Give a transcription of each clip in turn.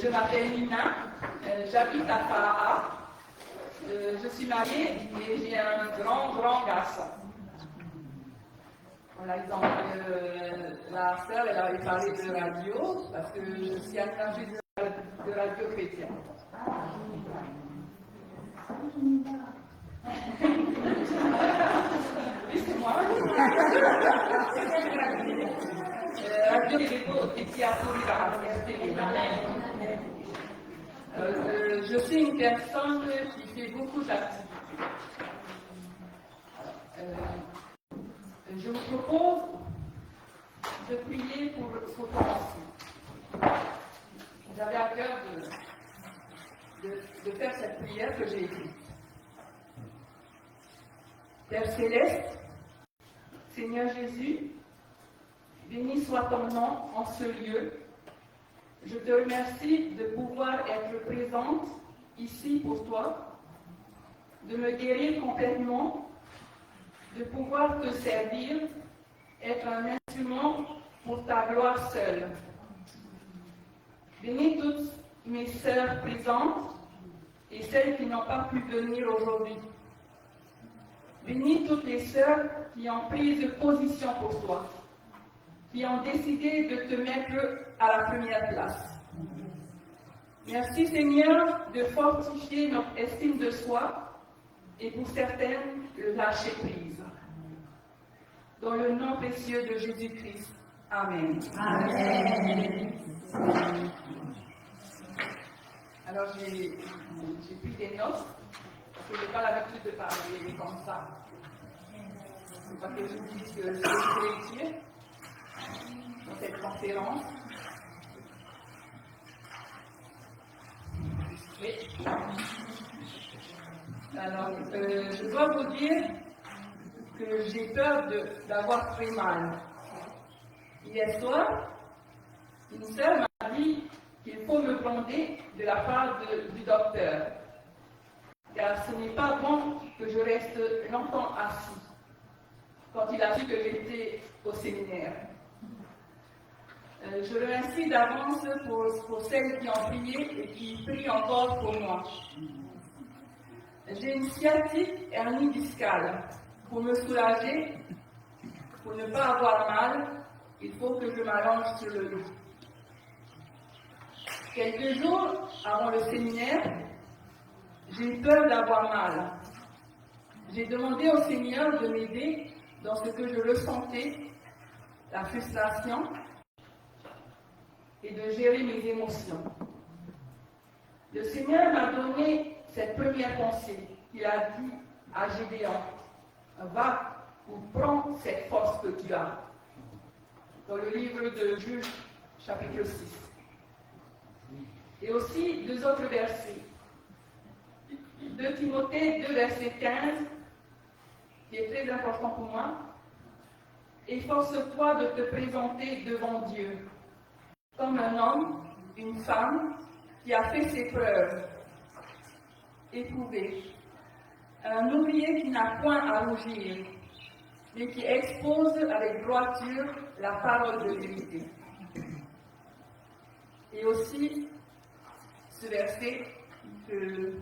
Je m'appelle Nina, j'habite à Faraha. Je suis mariée et j'ai un grand garçon. Voilà, exemple, la sœur, elle avait parlé de radio, parce que je suis attachée de radio chrétienne. Oui, c'est moi. Radio et théâtre, je suis une personne qui fait beaucoup d'activités. Je vous propose de prier pour commencer. J'avais à cœur de faire cette prière que j'ai écrite. Père Céleste, Seigneur Jésus, béni soit ton nom en ce lieu. Je te remercie de pouvoir être présente ici pour toi, de me guérir complètement, de pouvoir te servir, être un instrument pour ta gloire seule. Bénis toutes mes sœurs présentes et celles qui n'ont pas pu venir aujourd'hui. Bénis toutes les sœurs qui ont pris position pour toi, qui ont décidé de te mettre à la première place. Merci Seigneur de fortifier notre estime de soi et pour certaines, le lâcher prise. Dans le nom précieux de Jésus-Christ. Amen. Amen. Alors j'ai pris des notes, parce que je n'ai pas l'habitude de parler comme ça. C'est pas que je vous dise que je vais écrire dans cette conférence. Oui. Alors, je dois vous dire que j'ai peur d'avoir très mal. Hier soir, une sœur m'a dit qu'il faut me gronder de la part du docteur, car ce n'est pas bon que je reste longtemps assis, quand il a vu que j'étais au séminaire. Je le remercie d'avance pour celles qui ont prié et qui prient encore pour moi. J'ai une sciatique hernie discale. Pour me soulager, pour ne pas avoir mal, il faut que je m'allonge sur le lit. Quelques jours avant le séminaire, j'ai eu peur d'avoir mal. J'ai demandé au Seigneur de m'aider dans ce que je ressentais, la frustration, et de gérer mes émotions. Le Seigneur m'a donné cette première pensée. Il a dit à Gédéon, va ou prends cette force que tu as. Dans le livre de Juges, chapitre 6. Et aussi deux autres versets. 2 Timothée 2, verset 15, qui est très important pour moi. Efforce-toi de te présenter devant Dieu comme un homme, une femme qui a fait ses preuves, éprouvé, un ouvrier qui n'a point à rougir, mais qui expose avec droiture la parole de vérité. Et aussi, ce verset que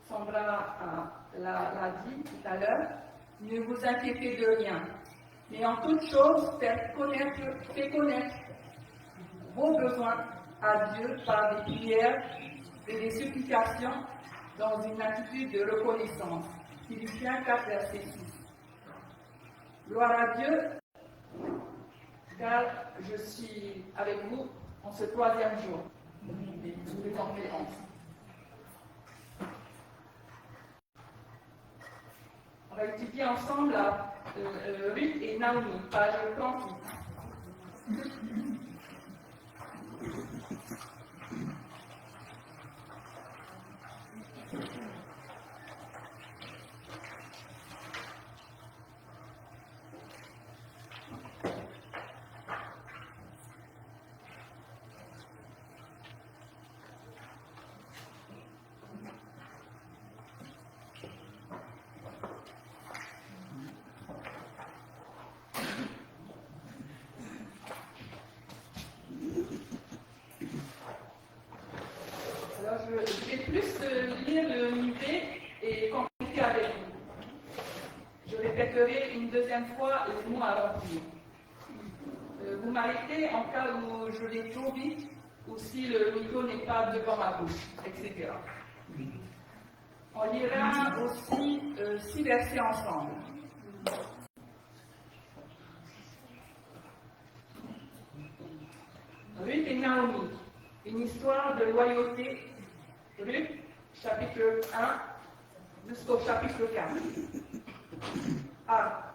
Sandra l'a dit tout à l'heure, ne vous inquiétez de rien, mais en toute chose, faites connaître vos besoins à Dieu par des prières et des supplications dans une attitude de reconnaissance. Philippiens 4, verset 6. Gloire à Dieu, car je suis avec vous en ce 3e jour des conférences. On va étudier ensemble Ruth et Naomi, page 38. deuxième fois les mots à remplir. Vous m'arrêtez en cas où je vais trop vite ou si le micro n'est pas devant ma bouche, etc. On lira aussi 6 versets ensemble. Ruth et Naomi, une histoire de loyauté. Ruth, chapitre 1 jusqu'au chapitre 4. A.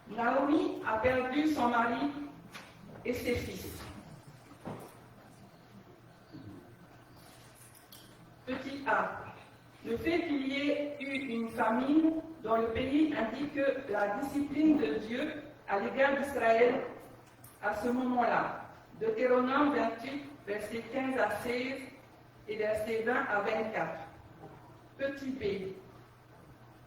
Naomi a perdu son mari et ses fils. Petit a. Le fait qu'il y ait eu une famine dans le pays indique la discipline de Dieu à l'égard d'Israël à ce moment-là. Deutéronome 28, versets 15 à 16 et versets 20 à 24. Petit b.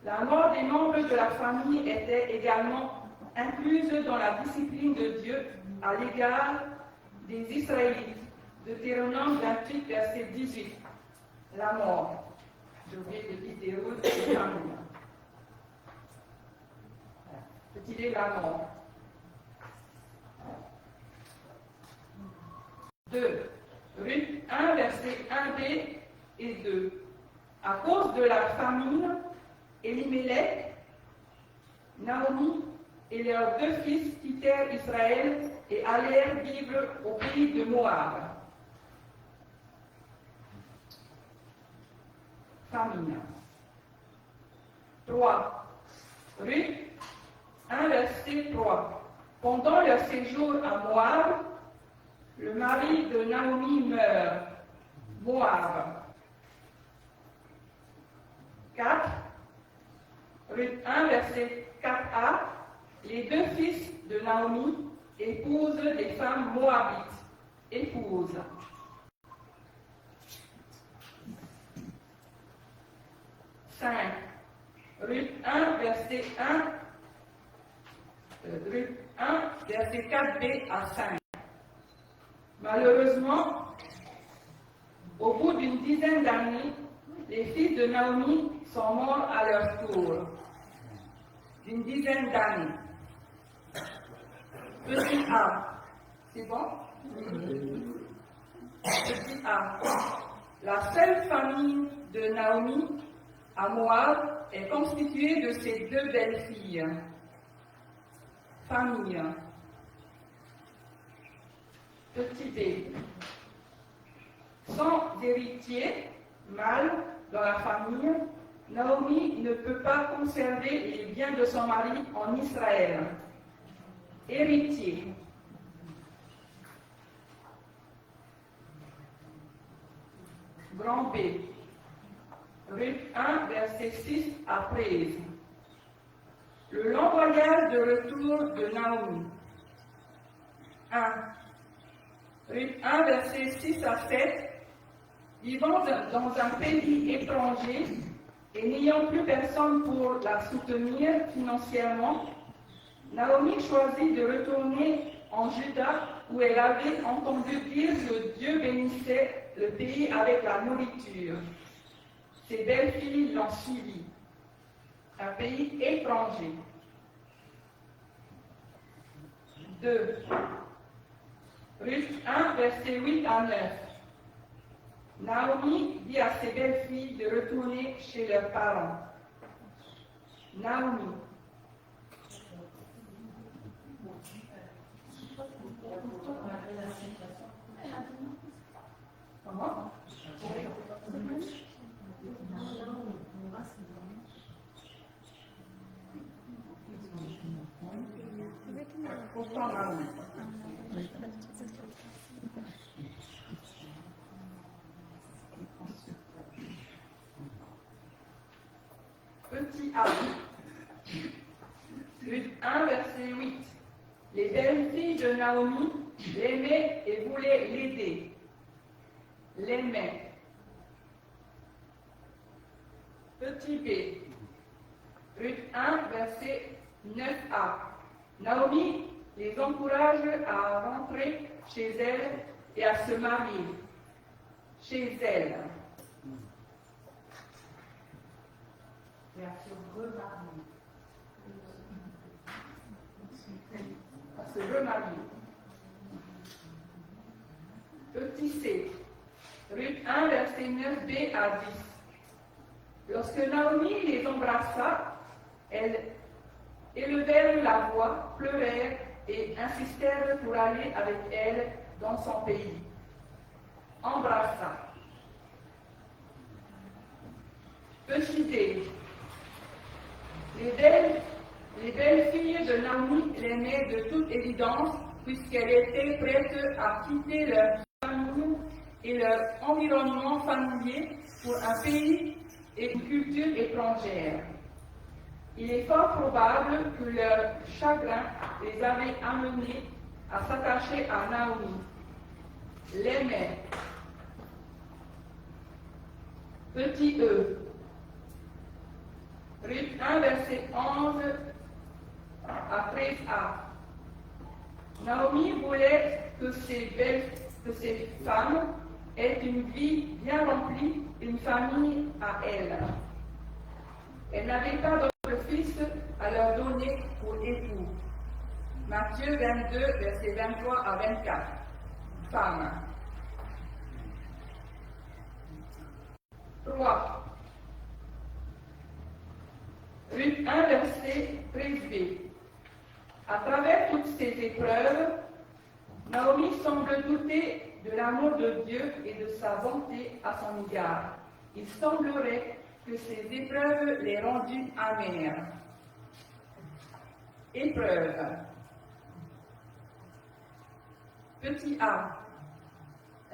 La mort des membres de la famille était également incluse dans la discipline de Dieu à l'égard des Israélites. Deutéronome 28, verset 18. La mort. Je vais de vidéo de la mort. Petit d, la mort. 2. Ruth 1, verset 1b et 2. À cause de la famine, Elimelech, Naomi et leurs 2 fils quittèrent Israël et allèrent vivre au pays de Moab. Famine. 3. Ruth 1, verset 3. Pendant leur séjour à Moab, le mari de Naomi meurt. Moab. 4. Ruth 1, verset 4a. Les 2 fils de Naomi épousent des femmes moabites. Épousent. 5. Ruth 1, verset 1. Ruth 1, verset 4b à 5. Malheureusement, au bout d'une dizaine d'années, les fils de Naomi sont morts à leur tour. D'une dizaine d'années. Petit a. C'est bon? Petit a. La seule famille de Naomi à Moab est constituée de ses 2 belles-filles. Famille. Petit b. Sans héritier mâle dans la famille, Naomi ne peut pas conserver les biens de son mari en Israël. Héritier. Grand B. Ruth 1, verset 6 à 13. Le long voyage de retour de Naomi. 1. Ruth 1, verset 6 à 7. Vivant dans un pays étranger et n'ayant plus personne pour la soutenir financièrement, Naomi choisit de retourner en Juda où elle avait entendu dire que Dieu bénissait le pays avec la nourriture. Ses belles-filles l'ont suivi. Un pays étranger. 2. Ruth 1, verset 8 à 9. Naomi dit à ses belles-filles de retourner chez leurs parents. Naomi. Comment? Pourtant, Naomi. Petit a. Luc 1, verset 8. Les belles filles de Naomi l'aimaient et voulaient l'aider. L'aimaient. Petit b. Ruth 1, verset 9a. Naomi les encourage à rentrer chez elle et à se marier chez elle. Et à se remarier. se remarier. Petit c, Ruth 1, verset 9b à 10. Lorsque Naomi les embrassa, elles élevèrent la voix, pleurèrent et insistèrent pour aller avec elle dans son pays. Embrassa. Petit d, les belles filles de Naomi l'aimaient de toute évidence, puisqu'elles étaient prêtes à quitter leur famille et leur environnement familier pour un pays et une culture étrangère. Il est fort probable que leur chagrin les avait amenés à s'attacher à Naomi, l'aimaient. Petit e, Ruth 1, verset 11 à 13a. Naomi voulait que ces femmes aient une vie bien remplie, une famille à elle. Elle n'avait pas d'autre fils à leur donner pour époux. Matthieu 22, verset 23 à 24. Femme. 3. Ruth 1, verset 13b. À travers toutes ces épreuves, Naomi semble douter de l'amour de Dieu et de sa bonté à son égard. Il semblerait que ces épreuves les renduent amères. Épreuve. Petit a.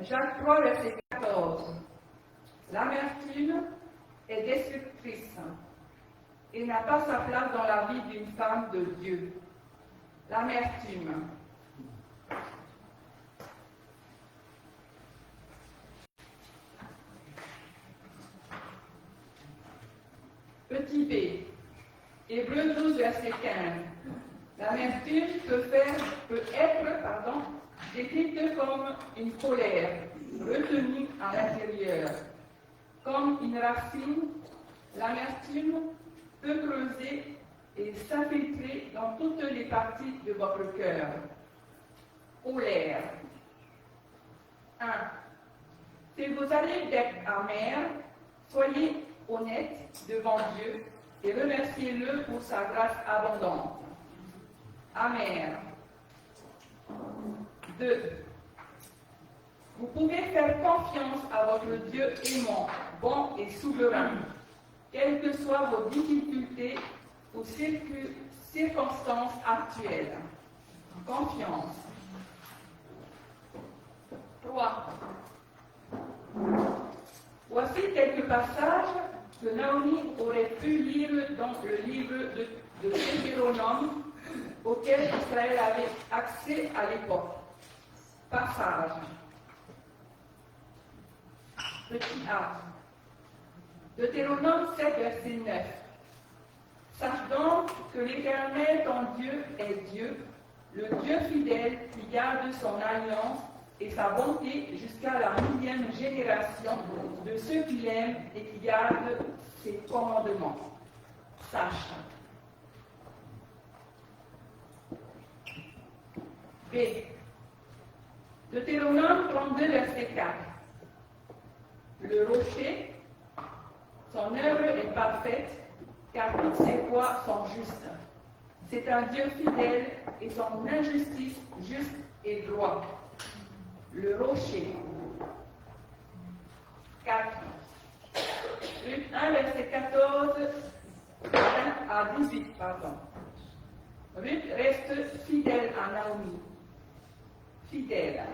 Jacques 3, verset 14. L'amertume est destructrice et n'a pas sa place dans la vie d'une femme de Dieu. L'amertume. Petit b. Hébreux 12, verset 15. L'amertume peut être décrite comme une colère retenue à l'intérieur. Comme une racine, l'amertume peut creuser et s'infiltrer dans toutes les parties de votre cœur. Colère. 1. Si vous allez d'être amer, soyez honnête devant Dieu et remerciez-le pour sa grâce abondante. Amer. 2. Vous pouvez faire confiance à votre Dieu aimant, bon et souverain, quelles que soient vos difficultés ou circonstances actuelles. Confiance. 3. Voici quelques passages que Naomi aurait pu lire dans le livre de Deutéronome auquel Israël avait accès à l'époque. Passage. Petit a. Deutéronome 7, verset 9. Sache donc que l'Éternel, ton Dieu, est Dieu, le Dieu fidèle qui garde son alliance et sa bonté jusqu'à la 1000e génération de ceux qui l'aiment et qui gardent ses commandements. Sache. B. Deutéronome 32, verset 4. Le rocher, son œuvre est parfaite, car toutes ses voies sont justes. C'est un Dieu fidèle et son injustice juste et droit. Le rocher. 4. Luc 1, verset 14 à 18. Ruth reste fidèle à Naomi. Fidèle.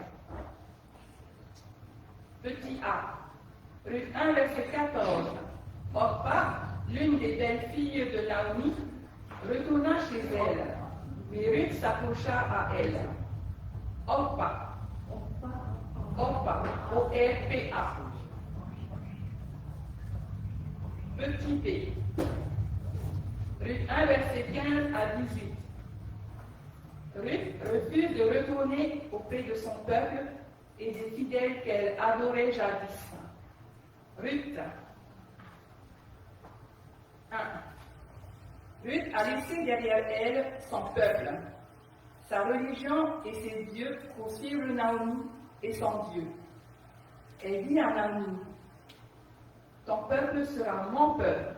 Petit a. Ruth 1, verset 14. Orpa, l'une des belles filles de Naomi, retourna chez elle, mais Ruth s'approcha à elle. Orpa. Orpa. O-R-P-A. Petit b. Ruth 1, verset 15 à 18. Ruth refuse de retourner auprès de son peuple et des fidèles qu'elle adorait jadis. Ruth 1. Ruth a laissé derrière elle son peuple, sa religion et ses dieux pour suivre Naomi et son Dieu. Elle dit à Naomi, ton peuple sera mon peuple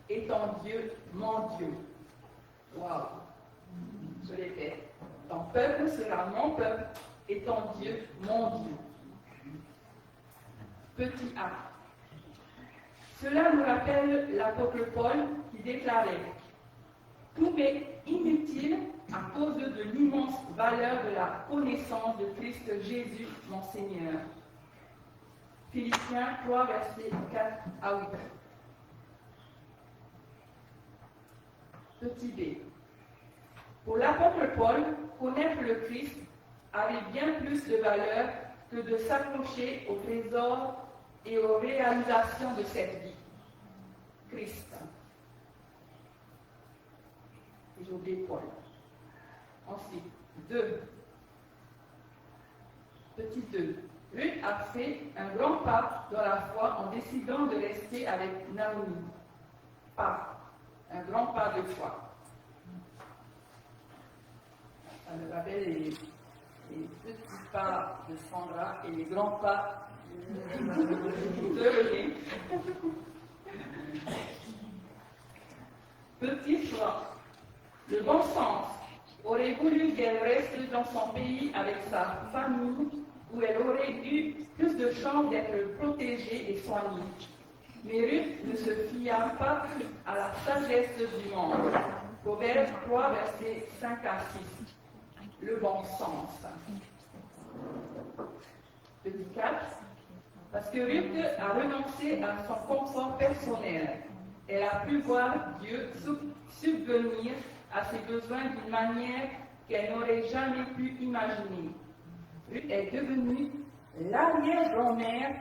et ton Dieu mon Dieu. Waouh! Je répète, ton peuple sera mon peuple et ton Dieu mon Dieu. Petit a. Cela nous rappelle l'apôtre Paul qui déclarait « Tout m'est inutile à cause de l'immense valeur de la connaissance de Christ Jésus, mon Seigneur. » Philippiens 3, versets 4 à 8. Petit b. Pour l'apôtre Paul, connaître le Christ avait bien plus de valeur que de s'accrocher au trésor et aux réalisations de cette vie. Christ. J'ai oublié Paul. Ensuite, 2. Petit 2. Ruth a fait un grand pas dans la foi en décidant de rester avec Naomi. Pas. Un grand pas de foi. Ça me rappelle les petits pas de Sandra et les grands pas de René. Petit choix. Le bon sens aurait voulu qu'elle reste dans son pays avec sa famille, où elle aurait eu plus de chances d'être protégée et soignée. Mais Ruth ne se fia pas à la sagesse du monde. Proverbe 3, versets 5 à 6. Le bon sens. Petit 4. Parce que Ruth a renoncé à son confort personnel. Elle a pu voir Dieu subvenir à ses besoins d'une manière qu'elle n'aurait jamais pu imaginer. Ruth est devenue l'arrière-grand-mère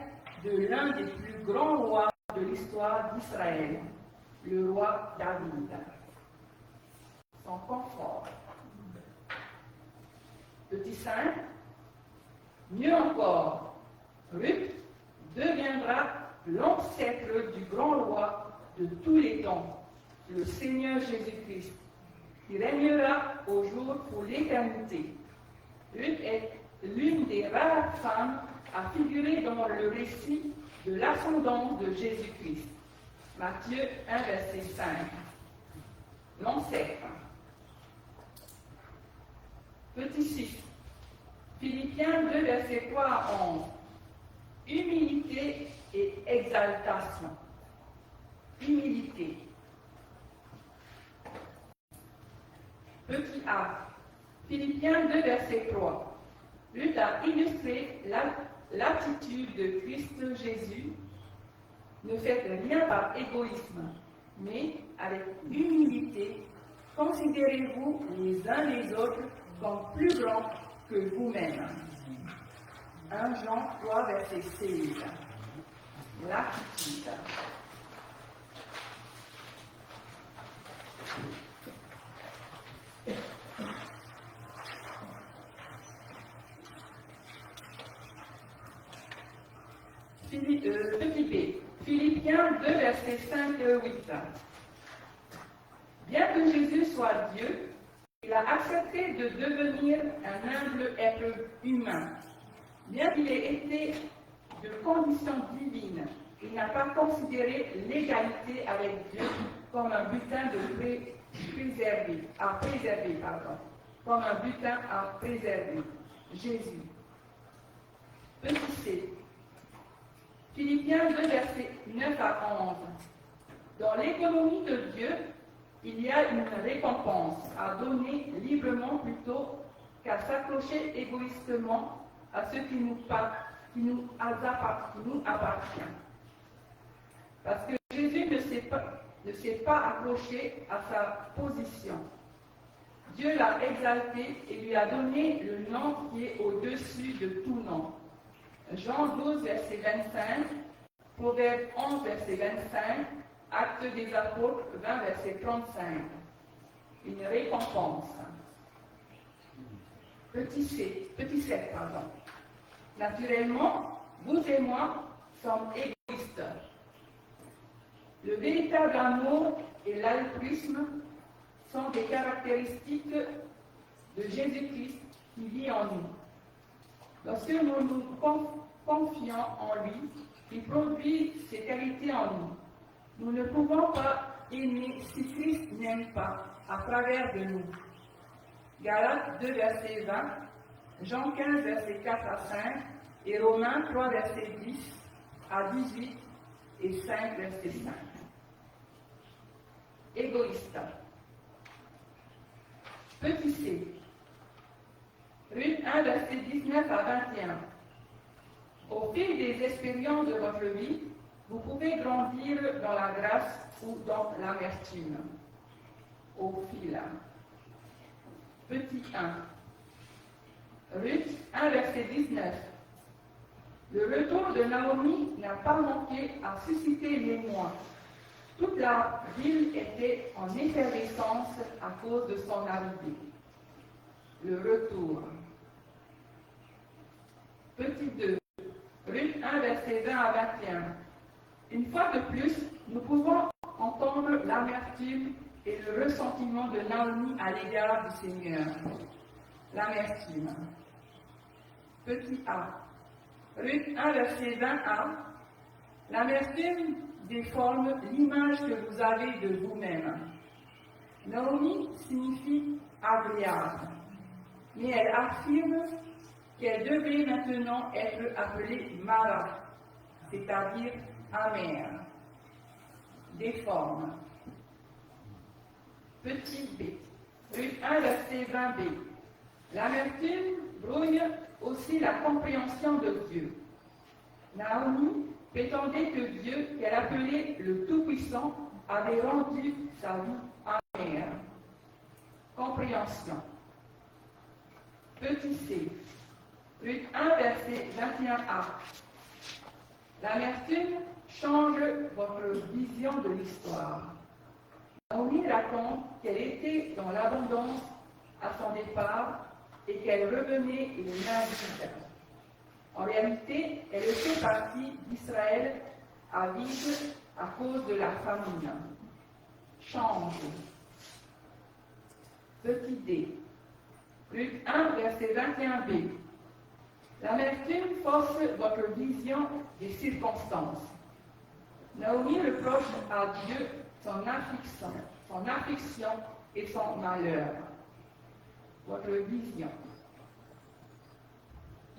de l'un des plus grands rois de l'histoire d'Israël, le roi David. Son confort. Petit 5. Mieux encore, Ruth deviendra l'ancêtre du grand roi de tous les temps, le Seigneur Jésus-Christ, qui régnera au jour pour l'éternité. Ruth est l'une des rares femmes à figurer dans le récit de l'ascendance de Jésus-Christ. Matthieu 1, verset 5. L'ancêtre. Petit 6. Philippiens 2, verset 3 à 11. Humilité et exaltation. Humilité. Petit a. Philippiens 2, verset 3. Ruth a illustré l'attitude de Christ Jésus. Ne faites rien par égoïsme, mais avec humilité, considérez-vous les uns les autres comme plus grands que vous-même. 1 Jean 3, verset 16. L'attitude. Petit b. Philippiens 2, versets 5 et 8. Bien que Jésus soit Dieu, il a accepté de devenir un humble être humain. Bien qu'il ait été de condition divine, il n'a pas considéré l'égalité avec Dieu comme un butin comme un butin à préserver. Jésus. Petit c. Philippiens 2, versets 9 à 11. Dans l'économie de Dieu, il y a une récompense à donner librement plutôt qu'à s'accrocher égoïstement à ce qui nous appartient. Parce que Jésus ne s'est pas accroché à sa position. Dieu l'a exalté et lui a donné le nom qui est au-dessus de tout nom. Jean 12, verset 25, Proverbe 11, verset 25, Actes des Apôtres 20, verset 35. Une récompense. Petit 7, pardon. Naturellement, vous et moi sommes égoïstes. Le véritable amour et l'altruisme sont des caractéristiques de Jésus-Christ qui vit en nous. Lorsque nous nous confions en lui, il produit ses qualités en nous. Nous ne pouvons pas aimer si Christ n'aime pas à travers de nous. Galates 2, verset 20, Jean 15, verset 4 à 5, et Romains 3, verset 10 à 18 et 5, verset 5. Égoïste. Petit c. Ruth 1, verset 19 à 21. Au fil des expériences de votre vie, vous pouvez grandir dans la grâce ou dans l'amertume. Au fil. Petit 1. Ruth 1, verset 19. Le retour de Naomi n'a pas manqué à susciter l'émoi. Toute la ville était en effervescence à cause de son arrivée. Le retour. Petit 2. Ruth 1, verset 20 à 21. Une fois de plus, nous pouvons entendre l'amertume et le ressentiment de Naomi à l'égard du Seigneur. L'amertume. Petit a. Ruth 1, verset 20a. L'amertume déforme l'image que vous avez de vous-même. Naomi signifie agréable, mais elle affirme qu'elle devrait maintenant être appelée Mara, c'est-à-dire amère. Déforme. Petit b. Ruth 1, verset 20b. L'amertume brouille aussi la compréhension de Dieu. Naomi prétendait que Dieu, qu'elle appelait le Tout-Puissant, avait rendu sa vie amère. Compréhension. Petit c. Ruth 1, verset 21a. L'amertume change votre vision de l'histoire. Naomi raconte qu'elle était dans l'abondance à son départ et qu'elle revenait les mains vides. En réalité, elle était partie d'Israël à vivre à cause de la famine. Change. Petit d. Ruth 1, verset 21b. L'amertume force votre vision des circonstances. Naomi reproche à Dieu son affliction et son malheur. Votre vision.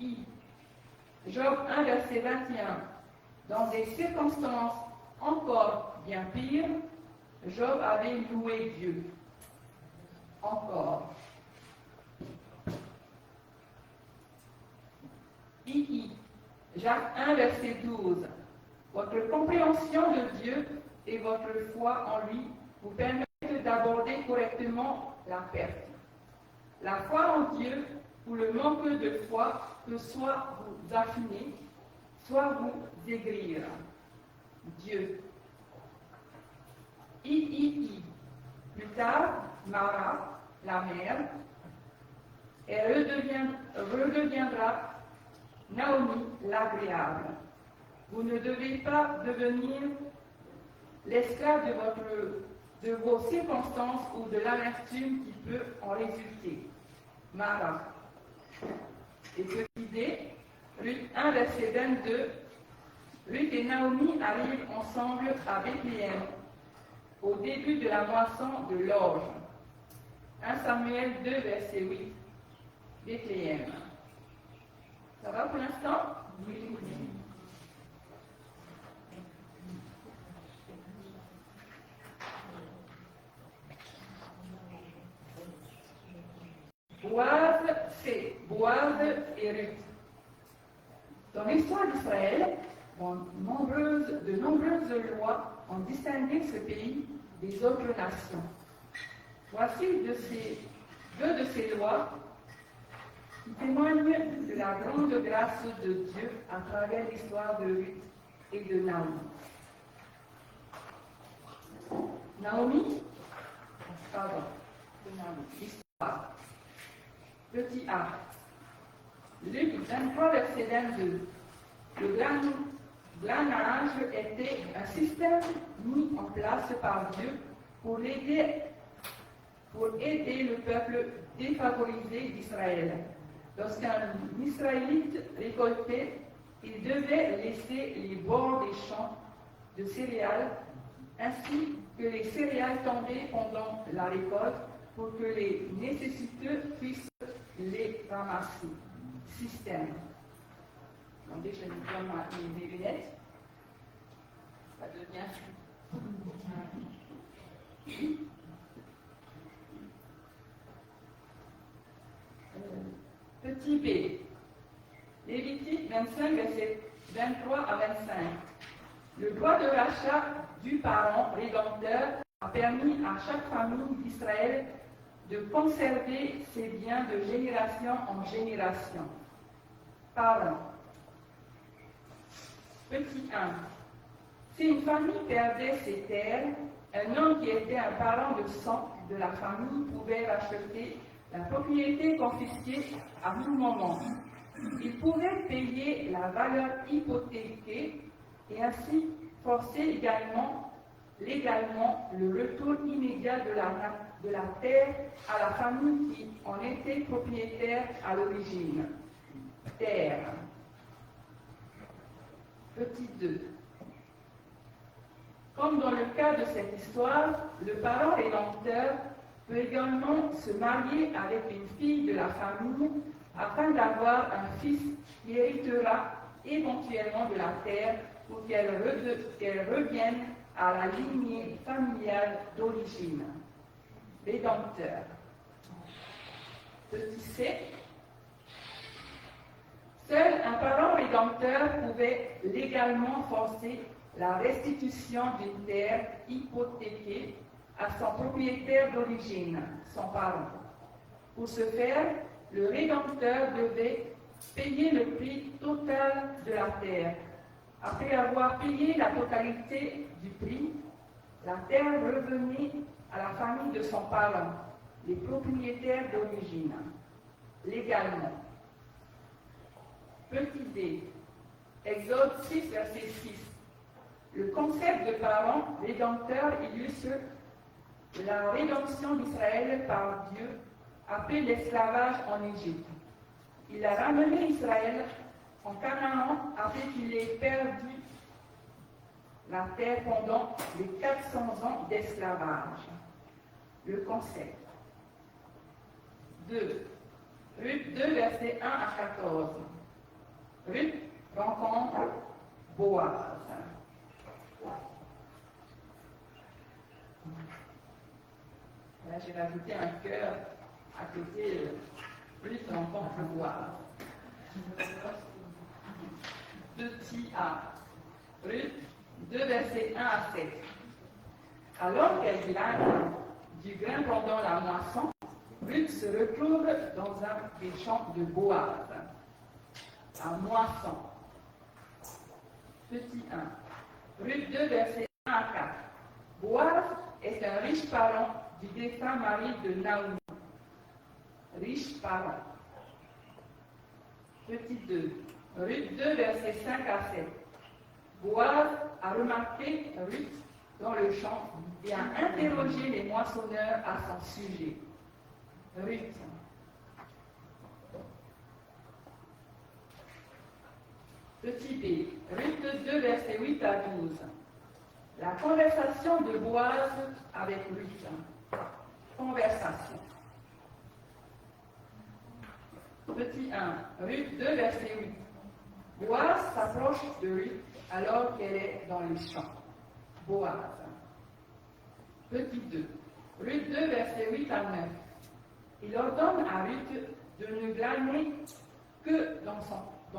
I. Job 1, verset 21. Dans des circonstances encore bien pires, Job avait loué Dieu. Encore. II. Jacques 1, verset 12. Votre compréhension de Dieu et votre foi en lui vous permettent d'aborder correctement la perte. La foi en Dieu ou le manque de foi peut soit vous affiner, soit vous aigrir. Dieu. III. Plus tard, Mara, la mère, elle redeviendra Naomi, l'agréable. Vous ne devez pas devenir l'esclave de vos circonstances ou de l'amertume qui peut en résulter. Mara. Et petit d, Ruth 1, verset 22, Ruth et Naomi arrivent ensemble à Bethléem, au début de la moisson de l'orge. 1 Samuel 2, verset 8, Bethléem. Ça va pour l'instant? Oui. Boaz, c'est Boaz et Ruth. Dans l'histoire d'Israël, de nombreuses lois ont distingué ce pays des autres nations. Voici deux de ces lois qui témoignent de la grande grâce de Dieu à travers l'histoire de Ruth et de Naomi. Histoire. Petit a. Luc 23, verset 22. Le glanage était un système mis en place par Dieu pour l'aider pour aider le peuple défavorisé d'Israël. Lorsqu'un Israélite récoltait, il devait laisser les bords des champs de céréales ainsi que les céréales tombées pendant la récolte pour que les nécessiteux puissent les ramasser. Système. Attendez, je vais prendre mes lunettes. Ça devient flou. Petit b. Lévitique 25, versets 23 à 25. Le droit de rachat du parent rédempteur a permis à chaque famille d'Israël de conserver ses biens de génération en génération. Parent. Petit 1. Si une famille perdait ses terres, un homme qui était un parent de sang de la famille pouvait racheter la propriété confisquée à tout moment. Il pouvait payer la valeur hypothéquée et ainsi forcer légalement le retour immédiat de la terre à la famille qui en était propriétaire à l'origine. Terre. Petit 2. Comme dans le cas de cette histoire, le parent rédempteur peut également se marier avec une fille de la famille afin d'avoir un fils qui héritera éventuellement de la terre pour qu'elle revienne à la lignée familiale d'origine. Rédempteur. Petit c. Seul un parent rédempteur pouvait légalement forcer la restitution d'une terre hypothéquée à son propriétaire d'origine, son parent. Pour ce faire, le rédempteur devait payer le prix total de la terre. Après avoir payé la totalité du prix, la terre revenait à la famille de son parent, les propriétaires d'origine, légalement. Petit d. Exode 6, verset 6. Le concept de parent rédempteur illustre la rédemption d'Israël par Dieu après l'esclavage en Égypte. Il a ramené Israël en Canaan après qu'il ait perdu la terre pendant les 400 ans d'esclavage. Le concept. 2. Ruth 2, versets 1 à 14. Ruth rencontre Boaz. Là, j'ai rajouté un cœur à côté. Ruth rencontre Boaz. Petit a. Ruth 2, versets 1 à 7. Alors qu'elle glane du grain pendant la moisson, Ruth se retrouve dans un des champs de Boaz, à moisson. Petit 1. Ruth 2, versets 1 à 4. Boaz est un riche parent du défunt mari de Naomi. Riche parent. Petit 2. Ruth 2, versets 5 à 7. Boaz a remarqué Ruth dans le champ et a interrogé les moissonneurs à son sujet. Ruth. Petit b. Ruth 2, versets 8 à 12. La conversation de Boaz avec Ruth. Conversation. Petit 1. Ruth 2, verset 8. Boaz s'approche de Ruth alors qu'elle est dans les champs. Boaz. Petit 2. Ruth 2, verset 8 à 9. Il ordonne à Ruth de ne glaner que dans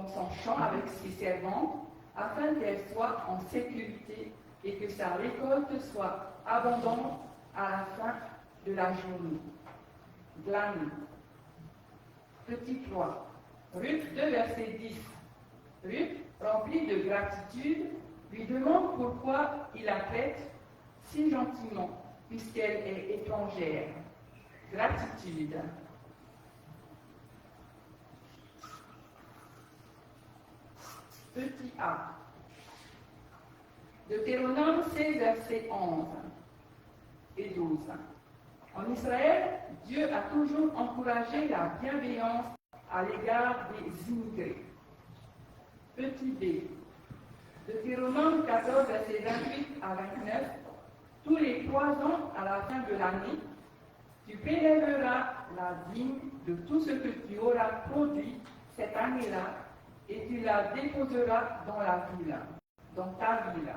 son champ avec ses servantes, afin qu'elle soit en sécurité et que sa récolte soit abondante à la fin de la journée. Glaner. Petit 3. Ruth 2, verset 10. Ruth, remplie de gratitude, lui demande pourquoi il la traite si gentiment, puisqu'elle est étrangère. Gratitude. Petit a. Deutéronome 16, versets 11 et 12. En Israël, Dieu a toujours encouragé la bienveillance à l'égard des immigrés. Petit b. Deutéronome 14, versets 28 à 29. Tous les 3 ans à la fin de l'année, tu prélèveras la dîme de tout ce que tu auras produit cette année-là et tu la déposeras dans la ville, dans ta ville.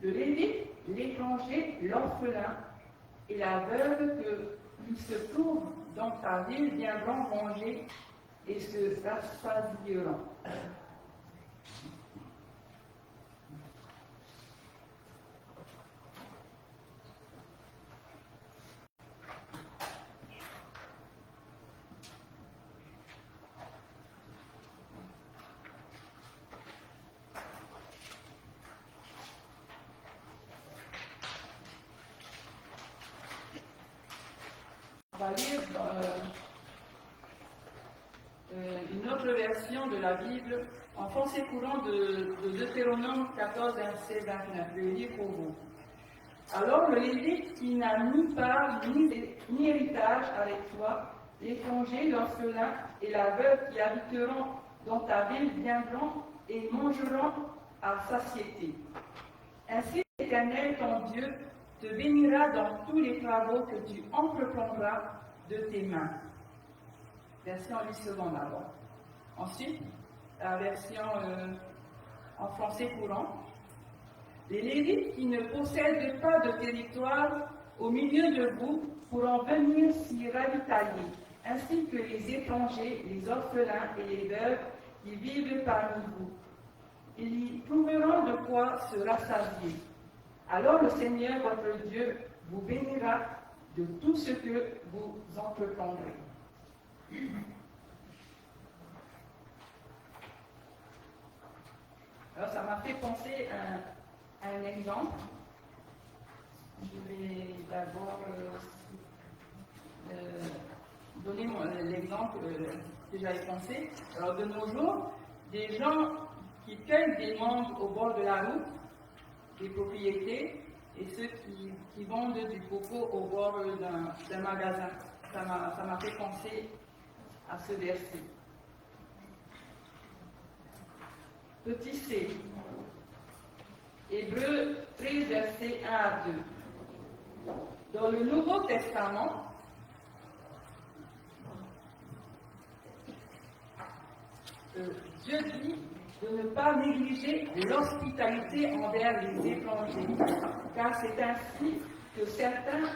Le Lévite, l'étranger, l'orphelin et la veuve qui se trouvent dans ta ville viendront manger et se rassasieront. On va lire une autre version de la Bible en français courant de Deutéronome 14, verset 29. Je vais lire pour vous. Alors le Lévite qui n'a ni part ni héritage avec toi, l'étranger, l'orphelin et la veuve qui habiteront dans ta ville viendront et mangeront à satiété. Ainsi l'Éternel, ton Dieu, te bénira dans tous les travaux que tu entreprendras de tes mains. Version 8 secondes d'abord. Ensuite, la version en français courant. Les Lévites qui ne possèdent pas de territoire au milieu de vous pourront venir s'y ravitailler, ainsi que les étrangers, les orphelins et les veuves qui vivent parmi vous. Ils y trouveront de quoi se rassasier. Alors le Seigneur, votre Dieu, vous bénira de tout ce que vous entreprendrez. Alors ça m'a fait penser à un exemple. Je vais d'abord donner l'exemple que j'avais pensé. Alors de nos jours, des gens qui cueillent des mangues au bord de la route, des propriétés, et ceux qui vendent du coco au bord d'un magasin. Ça m'a fait penser à ce verset. Petit c. Hébreux 13, versets 1 à 2. Dans le Nouveau Testament, Dieu dit de ne pas négliger l'hospitalité envers les étrangers, car c'est ainsi que certains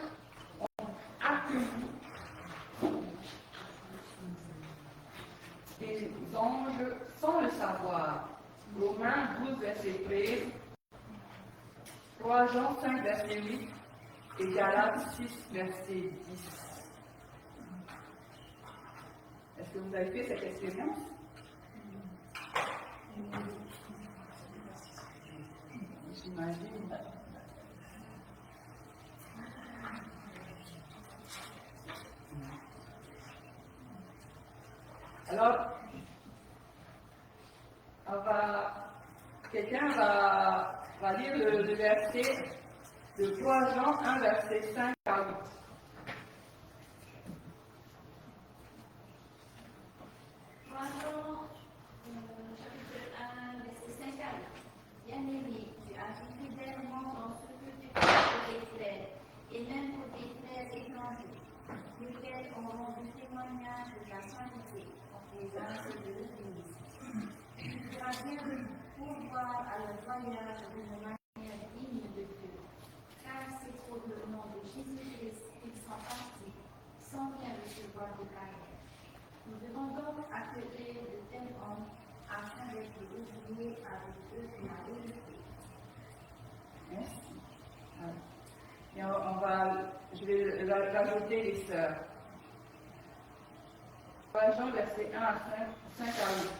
ont accueilli des anges sans le savoir. Romains 12, verset 13, 3 Jean 5, verset 8 et Galates 6, verset 10. Est-ce que vous avez fait cette expérience? J'imagine. Alors, quelqu'un va lire le verset de 3 Jean 1, verset 5 à 8. Chapitre 1, verset 5 à 8. Bien-aimé, tu agis fidèlement dans ce que tu fais pour tes frères, et même pour tes frères étrangers, lesquels ont rendu témoignage de ta sainteté en présence de l'Église. Tu feras bien de pourvoir à leur voyage d'une manière digne de Dieu, car c'est pour le nom de Jésus-Christ qu'ils sont partis, sans rien recevoir de carrière. Nous devons donc accueillir de tels hommes afin d'être oubliés avec eux de la vérité. Merci. Et je vais rajouter les sœurs. 3 Jean, verset 1 à 5 à 8.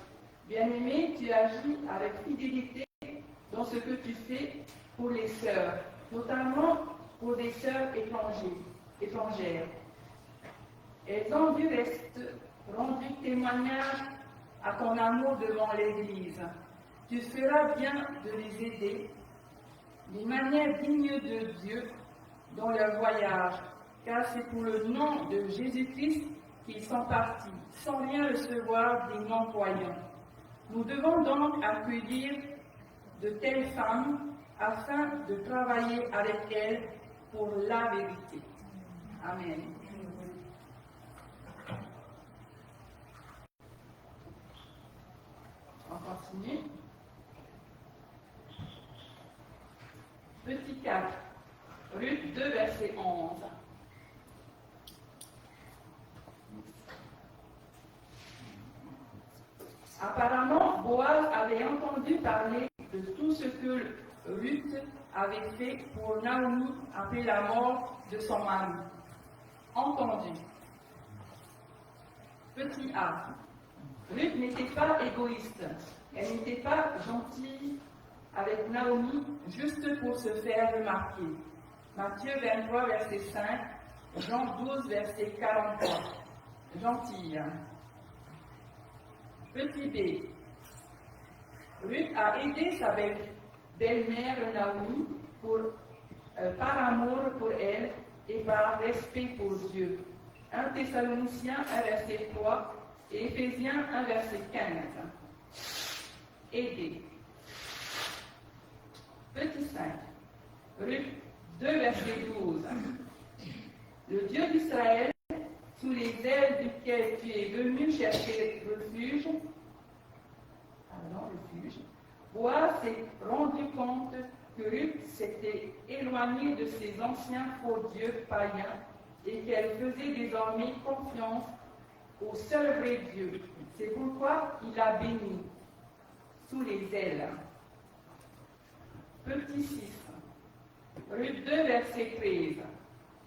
Bien-aimé, tu agis avec fidélité dans ce que tu fais pour les sœurs, notamment pour des sœurs étrangères. Elles ont rendu témoignage à ton amour devant l'Église. Tu feras bien de les aider d'une manière digne de Dieu dans leur voyage, car c'est pour le nom de Jésus-Christ qu'ils sont partis, sans rien recevoir des non-croyants. Nous devons donc accueillir de telles femmes afin de travailler avec elles pour la vérité. Amen. On continue. Petit 4, Ruth 2, verset 11. Apparemment, Boaz avait entendu parler de tout ce que Ruth avait fait pour Naomi après la mort de son mari. Entendu. Petit a. Ruth n'était pas égoïste. Elle n'était pas gentille avec Naomi juste pour se faire remarquer. Matthieu 23, verset 5, Jean 12, verset 43. Gentille. Petit b. Ruth a aidé sa belle-mère Naomi par amour pour elle et par respect pour Dieu. 1 Thessaloniciens 1, verset 3 et Éphésiens 1, verset 15. Aider. Petit 5. Ruth 2, verset 12. Le Dieu d'Israël, sous les ailes duquel tu es venu chercher refuge, Boaz s'est rendu compte que Ruth s'était éloignée de ses anciens faux dieux païens et qu'elle faisait désormais confiance au seul vrai Dieu. C'est pourquoi il a béni sous les ailes. Petit 6. Ruth 2, verset 13.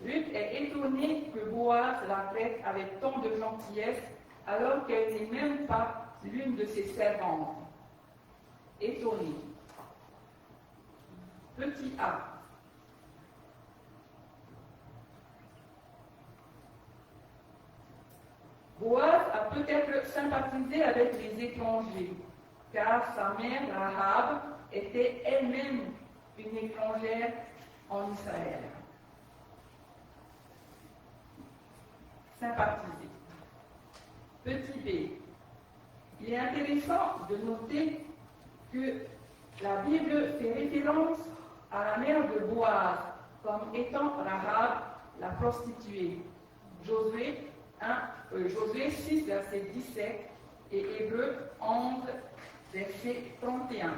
Ruth est étonnée que Boaz la traite avec tant de gentillesse alors qu'elle n'est même pas l'une de ses servantes. Étonnée. Petit a. Boaz a peut-être sympathisé avec les étrangers, car sa mère, Rahab, était elle-même une étrangère en Israël. Sympathiser. Petit b. Il est intéressant de noter que la Bible fait référence à la mère de Boaz comme étant Rahab, la prostituée. Josué 6, verset 17 et Hébreux 11, verset 31.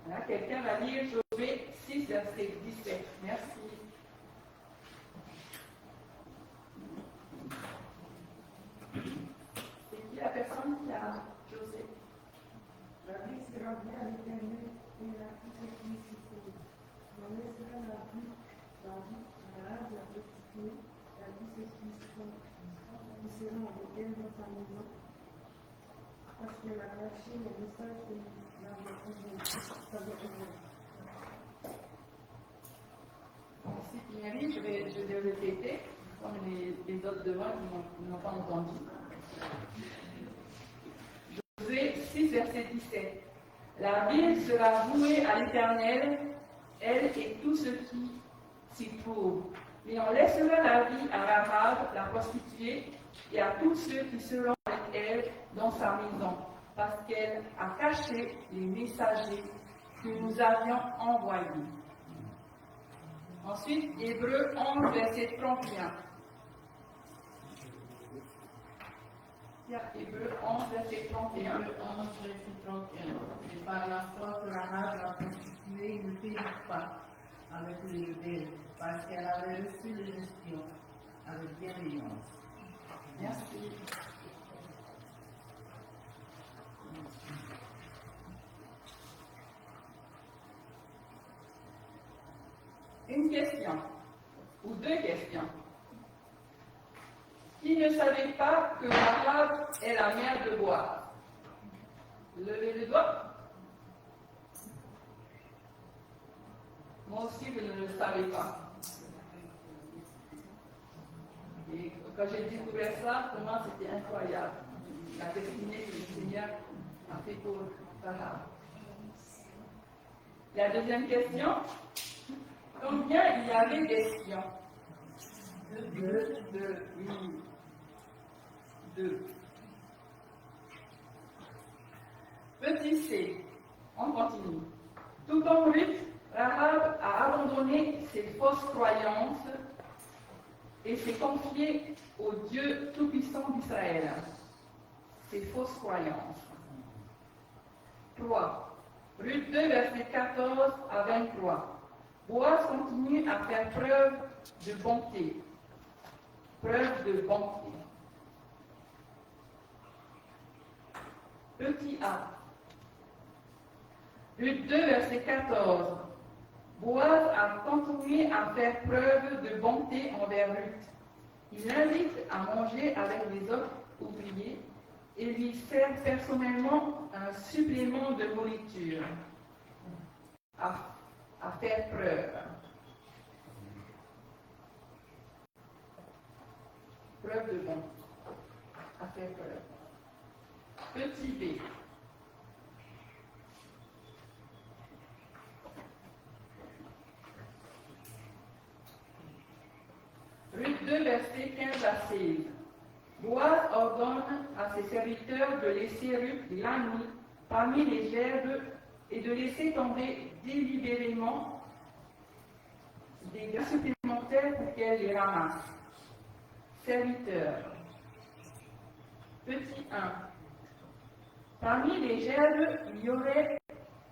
Voilà, quelqu'un va lire Josué 6, verset 17. Merci. C'est qui la personne qui a José? La vie sera bien à l'Éternel et la simplicité. La vie sera la vie, la prostituée, la vie qui seront avec elle dans sa maison, parce qu'elle a caché le message de la réponse. Merci Pierre, je vais le répéter, comme les autres devant qui n'ont pas entendu. Josué 6, verset 17. La ville sera vouée à l'Éternel, elle et tout ce qui s'y trouve. Et on laissera la vie à Rahab, la prostituée, et à tous ceux qui seront avec elle dans sa maison, parce qu'elle a caché les messagers que nous avions envoyés. Ensuite, Hébreux 11, verset 31. Hébreux 11, verset 31. Hébreux 11, verset 31. Et par la foi que Rahab, la prostituée, ne périt pas avec les rebelles, parce qu'elle avait reçu les espions avec bienveillance. Merci. Une question, ou deux questions. Qui ne savait pas que Rahab est la mère de Boaz? Levez le doigt. Moi aussi, je ne le savais pas. Et quand j'ai découvert ça, pour moi, c'était incroyable. La destinée que le Seigneur a fait pour Rahab. La deuxième question. Combien il y avait d'espions? Deux. Petit c, on continue. Tout comme Ruth, Rahab a abandonné ses fausses croyances et s'est confiée au Dieu Tout-Puissant d'Israël. Ses fausses croyances. 3. Ruth 2, versets 14 à 23. Boaz continue à faire preuve de bonté. Preuve de bonté. Petit a. Ruth 2, verset 14. Boaz a continué à faire preuve de bonté envers Ruth. Il l'invite à manger avec les autres ouvriers et lui sert personnellement un supplément de nourriture. À faire preuve. Preuve de bonté. À faire preuve. Petit b. Ruth 2, versets 15 à 16. Boaz ordonne à ses serviteurs de laisser Ruth glaner parmi les gerbes et de laisser tomber délibérément des grains supplémentaires pour qu'elle les ramasse. Serviteurs. Petit 1. Parmi les gerbes, il y aurait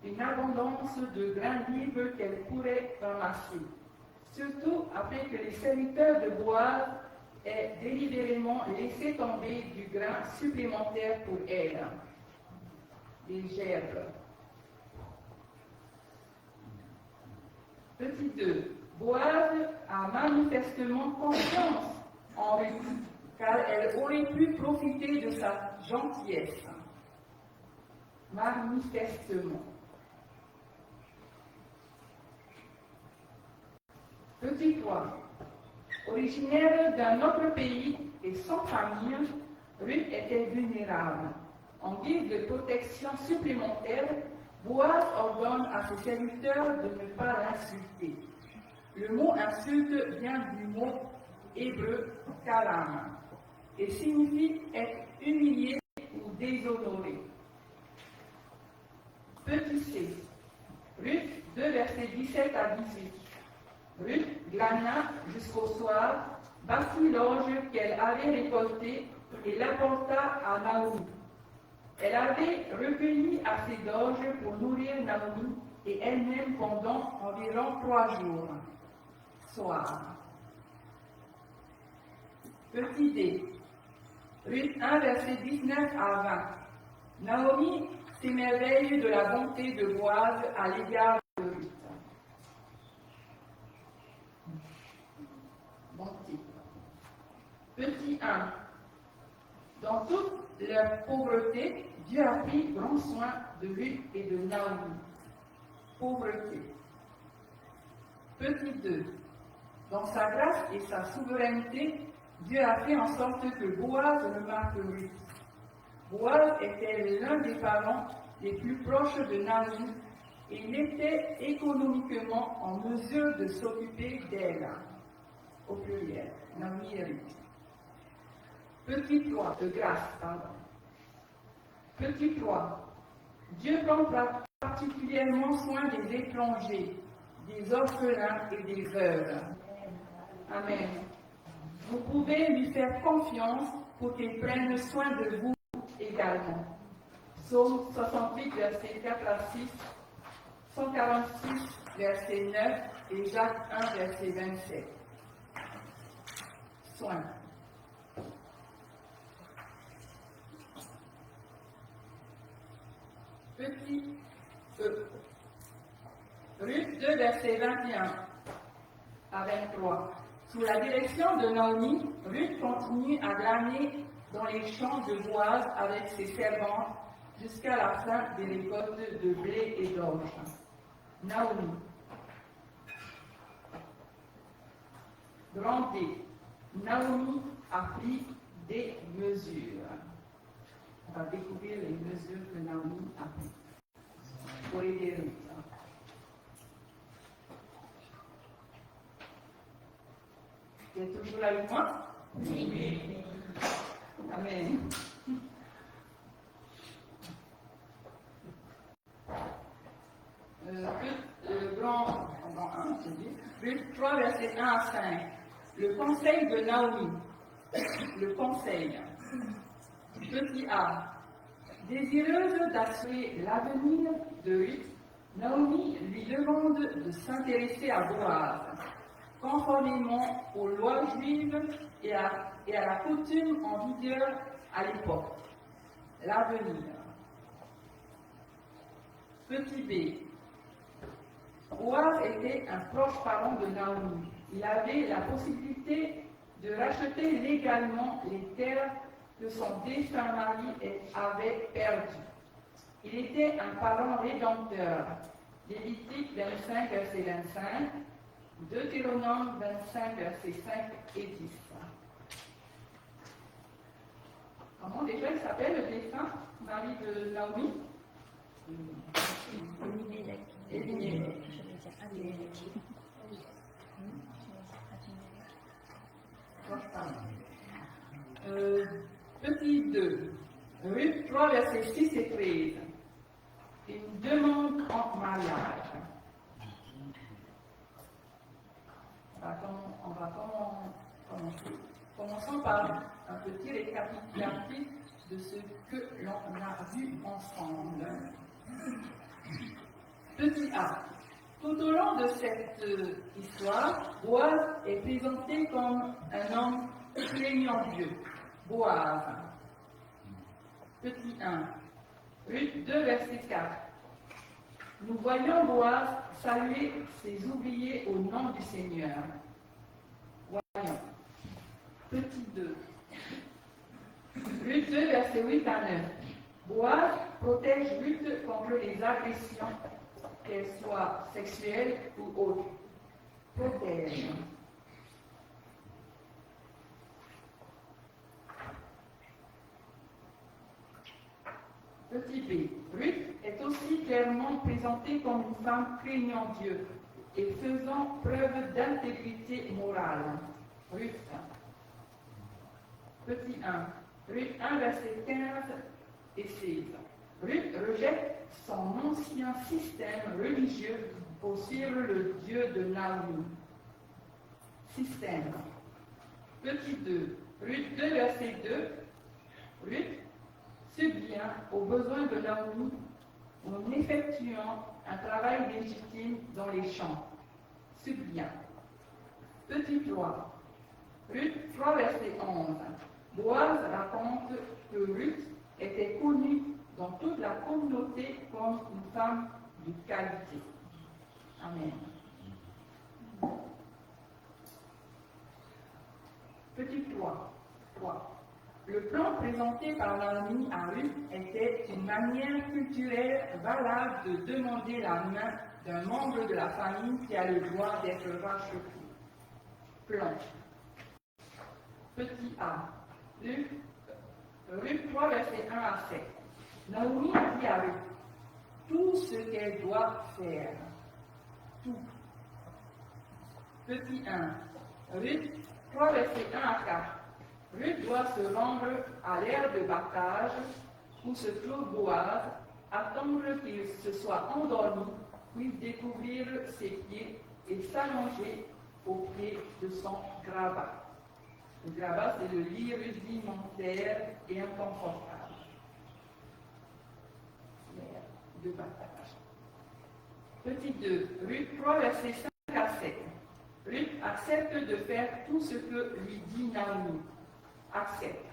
une abondance de grains libres qu'elle pourrait ramasser. Surtout après que les serviteurs de Boaz aient délibérément laissé tomber du grain supplémentaire pour elle. Les gerbes. Petit 2. Boaz a manifestement confiance en Ruth, car elle aurait pu profiter de sa gentillesse. Manifestement. Petit 3. Originaire d'un autre pays et sans famille, Ruth était vulnérable. En guise de protection supplémentaire, Boaz ordonne à ses serviteurs de ne pas l'insulter. Le mot insulte vient du mot hébreu kalam et signifie être humilié ou déshonoré. Petit c. Ruth 2, versets 17 à 18. Ruth glana jusqu'au soir, battit l'orge qu'elle avait récolté et l'apporta à Naomi. Elle avait recueilli assez d'orge pour nourrir Naomi et elle-même pendant environ 3 jours. Soir. Petit d. Ruth 1, verset 19 à 20. Naomi s'émerveille de la bonté de Boaz à l'égard de Ruth. Bonté. Petit 1. Dans toute leur pauvreté, Dieu a pris grand soin de Ruth et de Naomi. Pauvreté. Petit 2. Dans sa grâce et sa souveraineté, Dieu a fait en sorte que Boaz remarque Ruth. Boaz était l'un des parents les plus proches de Naomi et il était économiquement en mesure de s'occuper d'elle. Au pluriel, Naomi et Ruth. Petit 3, de grâce, pardon. Petit 3. Dieu prend particulièrement soin des étrangers, des orphelins et des veuves. Amen. Vous pouvez lui faire confiance pour qu'il prenne soin de vous également. Psaume 68, versets 4 à 6, 146, verset 9 et Jacques 1, verset 27. Soin. Petit e. Ruth 2, verset 21 à 23. Sous la direction de Naomi, Ruth continue à glaner dans les champs de Boaz avec ses servantes jusqu'à la fin des récoltes de blé et d'orge. Naomi. Grand D. Naomi a pris des mesures. On va découvrir les mesures que Naomi a prises pour aider Ruth. toujours là avec moi? Oui. Amen. Ruth 3, versets 1 à 5. Le conseil de Naomi. Le conseil. Petit A. Désireuse d'assurer l'avenir de Ruth, Naomi lui demande de s'intéresser à Boaz, conformément aux lois juives et à la coutume en vigueur à l'époque. L'avenir. Petit B. Boaz était un proche parent de Naomi. Il avait la possibilité de racheter légalement les terres que son défunt mari avait perdues. Il était un parent rédempteur. Lévitique 25, verset 25, Deutéronome 25, versets 5 et 10. Comment déjà il s'appelle le défunt mari de Naomi? Elimelech. Petit 2. Ruth 3, versets 6 et 13. Une demande en mariage. On va commencer. Commençons par un petit récapitulatif de ce que l'on a vu ensemble. Petit A. Tout au long de cette histoire, Boaz est présenté comme un homme craignant Dieu. Boaz. Petit 1. Ruth 2, verset 4. Nous voyons Boaz saluer ses ouvriers au nom du Seigneur. Voyons. Petit 2. Ruth 2, verset 8 à 9. Boaz protège Ruth contre les agressions, qu'elles soient sexuelles ou autres. Protège. Petit B. Ruth est aussi clairement présentée comme une femme craignant Dieu et faisant preuve d'intégrité morale. Ruth. Petit 1. Ruth 1, verset 15 et 16. Ruth rejette son ancien système religieux pour suivre le Dieu de Naomi. Système. Petit 2. Ruth 2, verset 2. Ruth subvient aux besoins de Naomi en effectuant un travail légitime dans les champs. Subvient. Petit 3. Ruth 3, verset 11. Boaz raconte que Ruth était connue dans toute la communauté comme une femme de qualité. Amen. Petit 3. Le plan présenté par Naomi à Ruth était une manière culturelle valable de demander la main d'un membre de la famille qui a le droit d'être racheté. Plan. Petit A. Ruth 3, verset 1 à 7. Naomi a dit à Ruth tout ce qu'elle doit faire. Tout. Petit 1. Ruth 3, verset 1 à 4. Ruth doit se rendre à l'aire de battage où se trouve Boaz, attendre qu'il se soit endormi, puis découvrir ses pieds et s'allonger au pied de son grabat. Le grabat, c'est le lit rudimentaire et inconfortable. L'aire de battage. Petit 2. Ruth 3, versets 5 à 7. Ruth accepte de faire tout ce que lui dit Naomi. Accepte.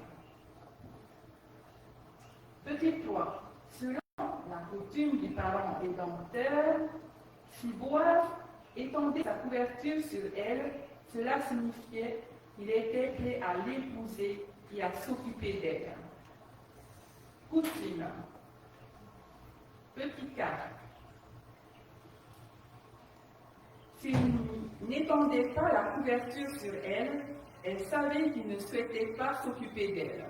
Petit 3. Selon la coutume du parent rédempteur, si Boaz étendait sa couverture sur elle, cela signifiait qu'il était prêt à l'épouser et à s'occuper d'elle. Coutume. Petit 4. S'il n'étendait pas la couverture sur elle, elle savait qu'il ne souhaitait pas s'occuper d'elle.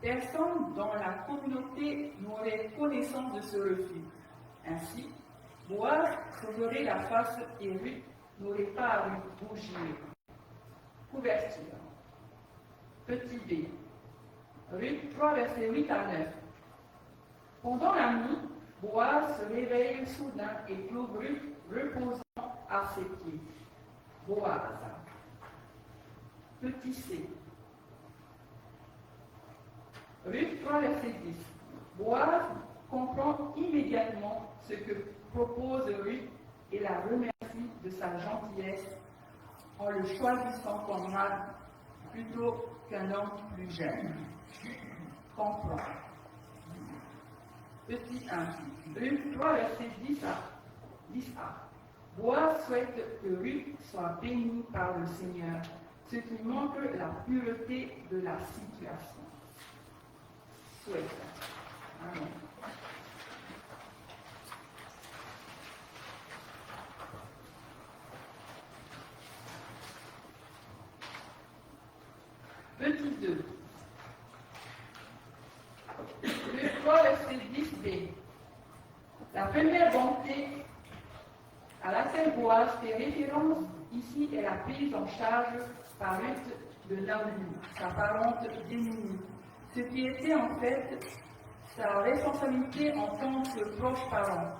Personne dans la communauté n'aurait connaissance de ce refus. Ainsi, Boaz sauverait la face et Ruth n'aurait pas à rougir. Couverture. Petit b. Ruth 3, versets 8 à 9. Pendant la nuit, Boaz se réveille soudain et trouve Ruth reposant à ses pieds. Boaz. Petit c. Ruth 3, verset 10. Boaz comprend immédiatement ce que propose Ruth et la remercie de sa gentillesse en le choisissant comme mari plutôt qu'un homme plus jeune. Comprend. Petit 1. Ruth 3, verset 10a. Boaz souhaite que Ruth soit bénie par le Seigneur, ce qui montre la pureté de la situation. Souhaite. Amen. Petit 2. Le 3, verset 10b. La première bonté à laquelle Boaz fait référence ici est la prise en charge par Ruth de Naomi, sa parente démunie, ce qui était en fait sa responsabilité en tant que proche parent.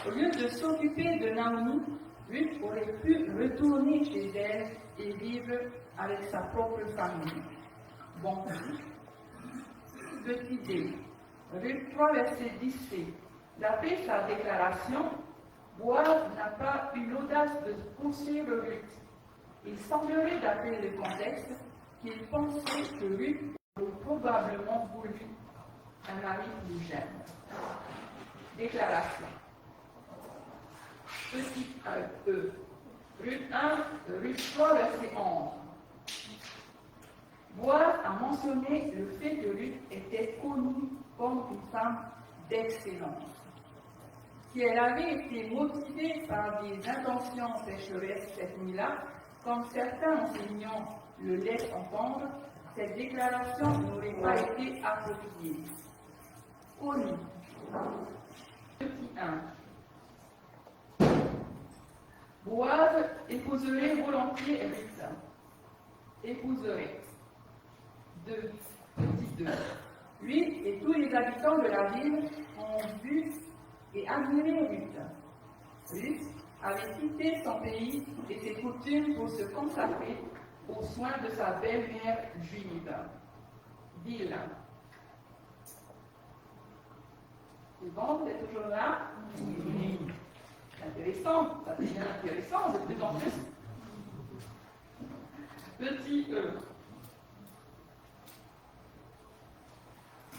Au lieu de s'occuper de Naomi, Ruth aurait pu retourner chez elle et vivre avec sa propre famille. Bon. Petit d. Ruth 3, verset 10c. D'après sa déclaration, Boaz n'a pas eu l'audace de poursuivre Ruth. Il semblerait, d'après le contexte, qu'il pensait que Ruth aurait probablement voulu un mari plus jeune. Déclaration. Petit e. Ruth 3, verset 11. Boaz a mentionné le fait que Ruth était connue comme une femme d'excellence. Si elle avait été motivée par des intentions pécheresses cette nuit-là, comme certains enseignants le laissent entendre, cette déclaration n'aurait pas été appropriée. Connue. Petit 1. Boaz épouserait volontiers Ruth. Épouserait. 2. Petit 2. Lui et tous les habitants de la ville ont vu et admiré Ruth. Ruth avait quitté son pays et ses coutumes pour se consacrer aux soins de sa belle-mère juive. Ville. C'est bon, vous êtes toujours là? Oui. C'est intéressant, ça devient intéressant de plus en plus. Petit e.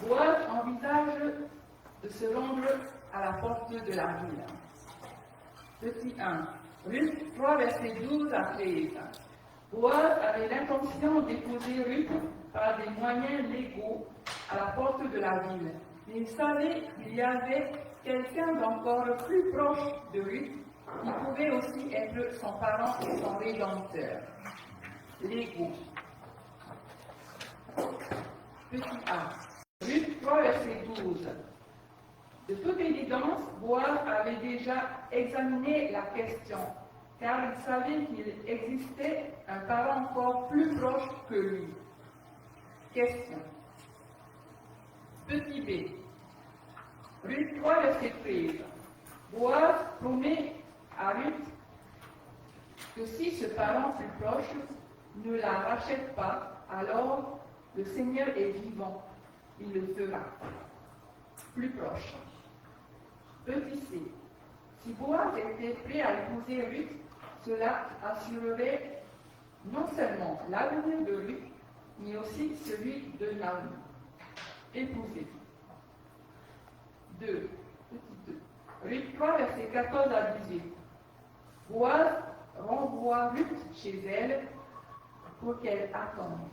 Boaz envisage de se rendre à la porte de la ville. Petit 1. Ruth 3, verset 12 à 13. Boaz avait l'intention d'épouser Ruth par des moyens légaux à la porte de la ville. Mais il savait qu'il y avait quelqu'un d'encore plus proche de Ruth qui pouvait aussi être son parent et son rédempteur. Légaux. Petit A. Ruth 3, verset 12. De toute évidence, Boaz avait déjà examiné la question, car il savait qu'il existait un parent encore plus proche que lui. Question. Petit b. Ruth 3, verset 13. Boaz promet à Ruth que si ce parent plus proche ne la rachète pas, alors le Seigneur est vivant. Il le fera. Plus proche. Petit c. Si Boaz était prêt à épouser Ruth, cela assurerait non seulement l'avenir de Ruth, mais aussi celui de Naomi. Épouser. 2. Petit 2. Ruth 3, verset 14 à 18. Boaz renvoie Ruth chez elle pour qu'elle attende.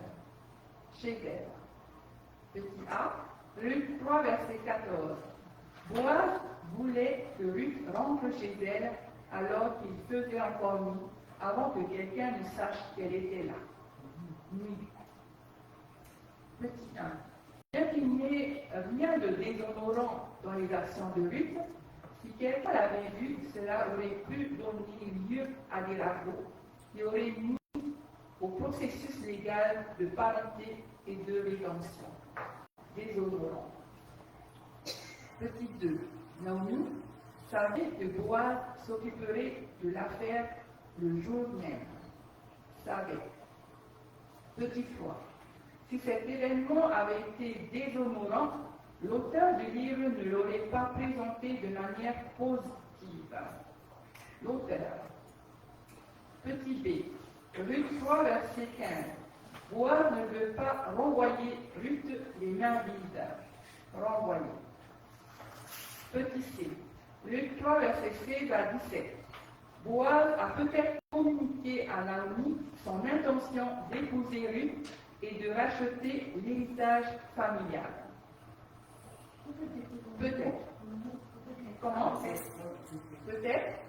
Chez elle. Petit a. Ruth 3, verset 14. Boaz voulait que Ruth rentre chez elle alors qu'il faisait encore nuit, avant que quelqu'un ne sache qu'elle était là. Nuit. Petit 1. Bien qu'il n'y ait rien de déshonorant dans les actions de Ruth, si quelqu'un l'avait vu, cela aurait pu donner lieu à des ragots qui auraient mis au processus légal de parenté et de rédemption. Déshonorant. Petit 2. Naomi savait que Boaz s'occuperait de l'affaire le jour même. Savait. Petit 3. Si cet événement avait été déshonorant, l'auteur du livre ne l'aurait pas présenté de manière positive. L'auteur. Petit b. Ruth 3, verset 15. Boaz ne veut pas renvoyer Ruth les mains vides. Renvoyer. Petit c. Ruth 3, verset 16 à 17. Boaz a peut-être communiqué à Naomi son intention d'épouser Ruth et de racheter l'héritage familial. Peut-être. Comment? Peut-être.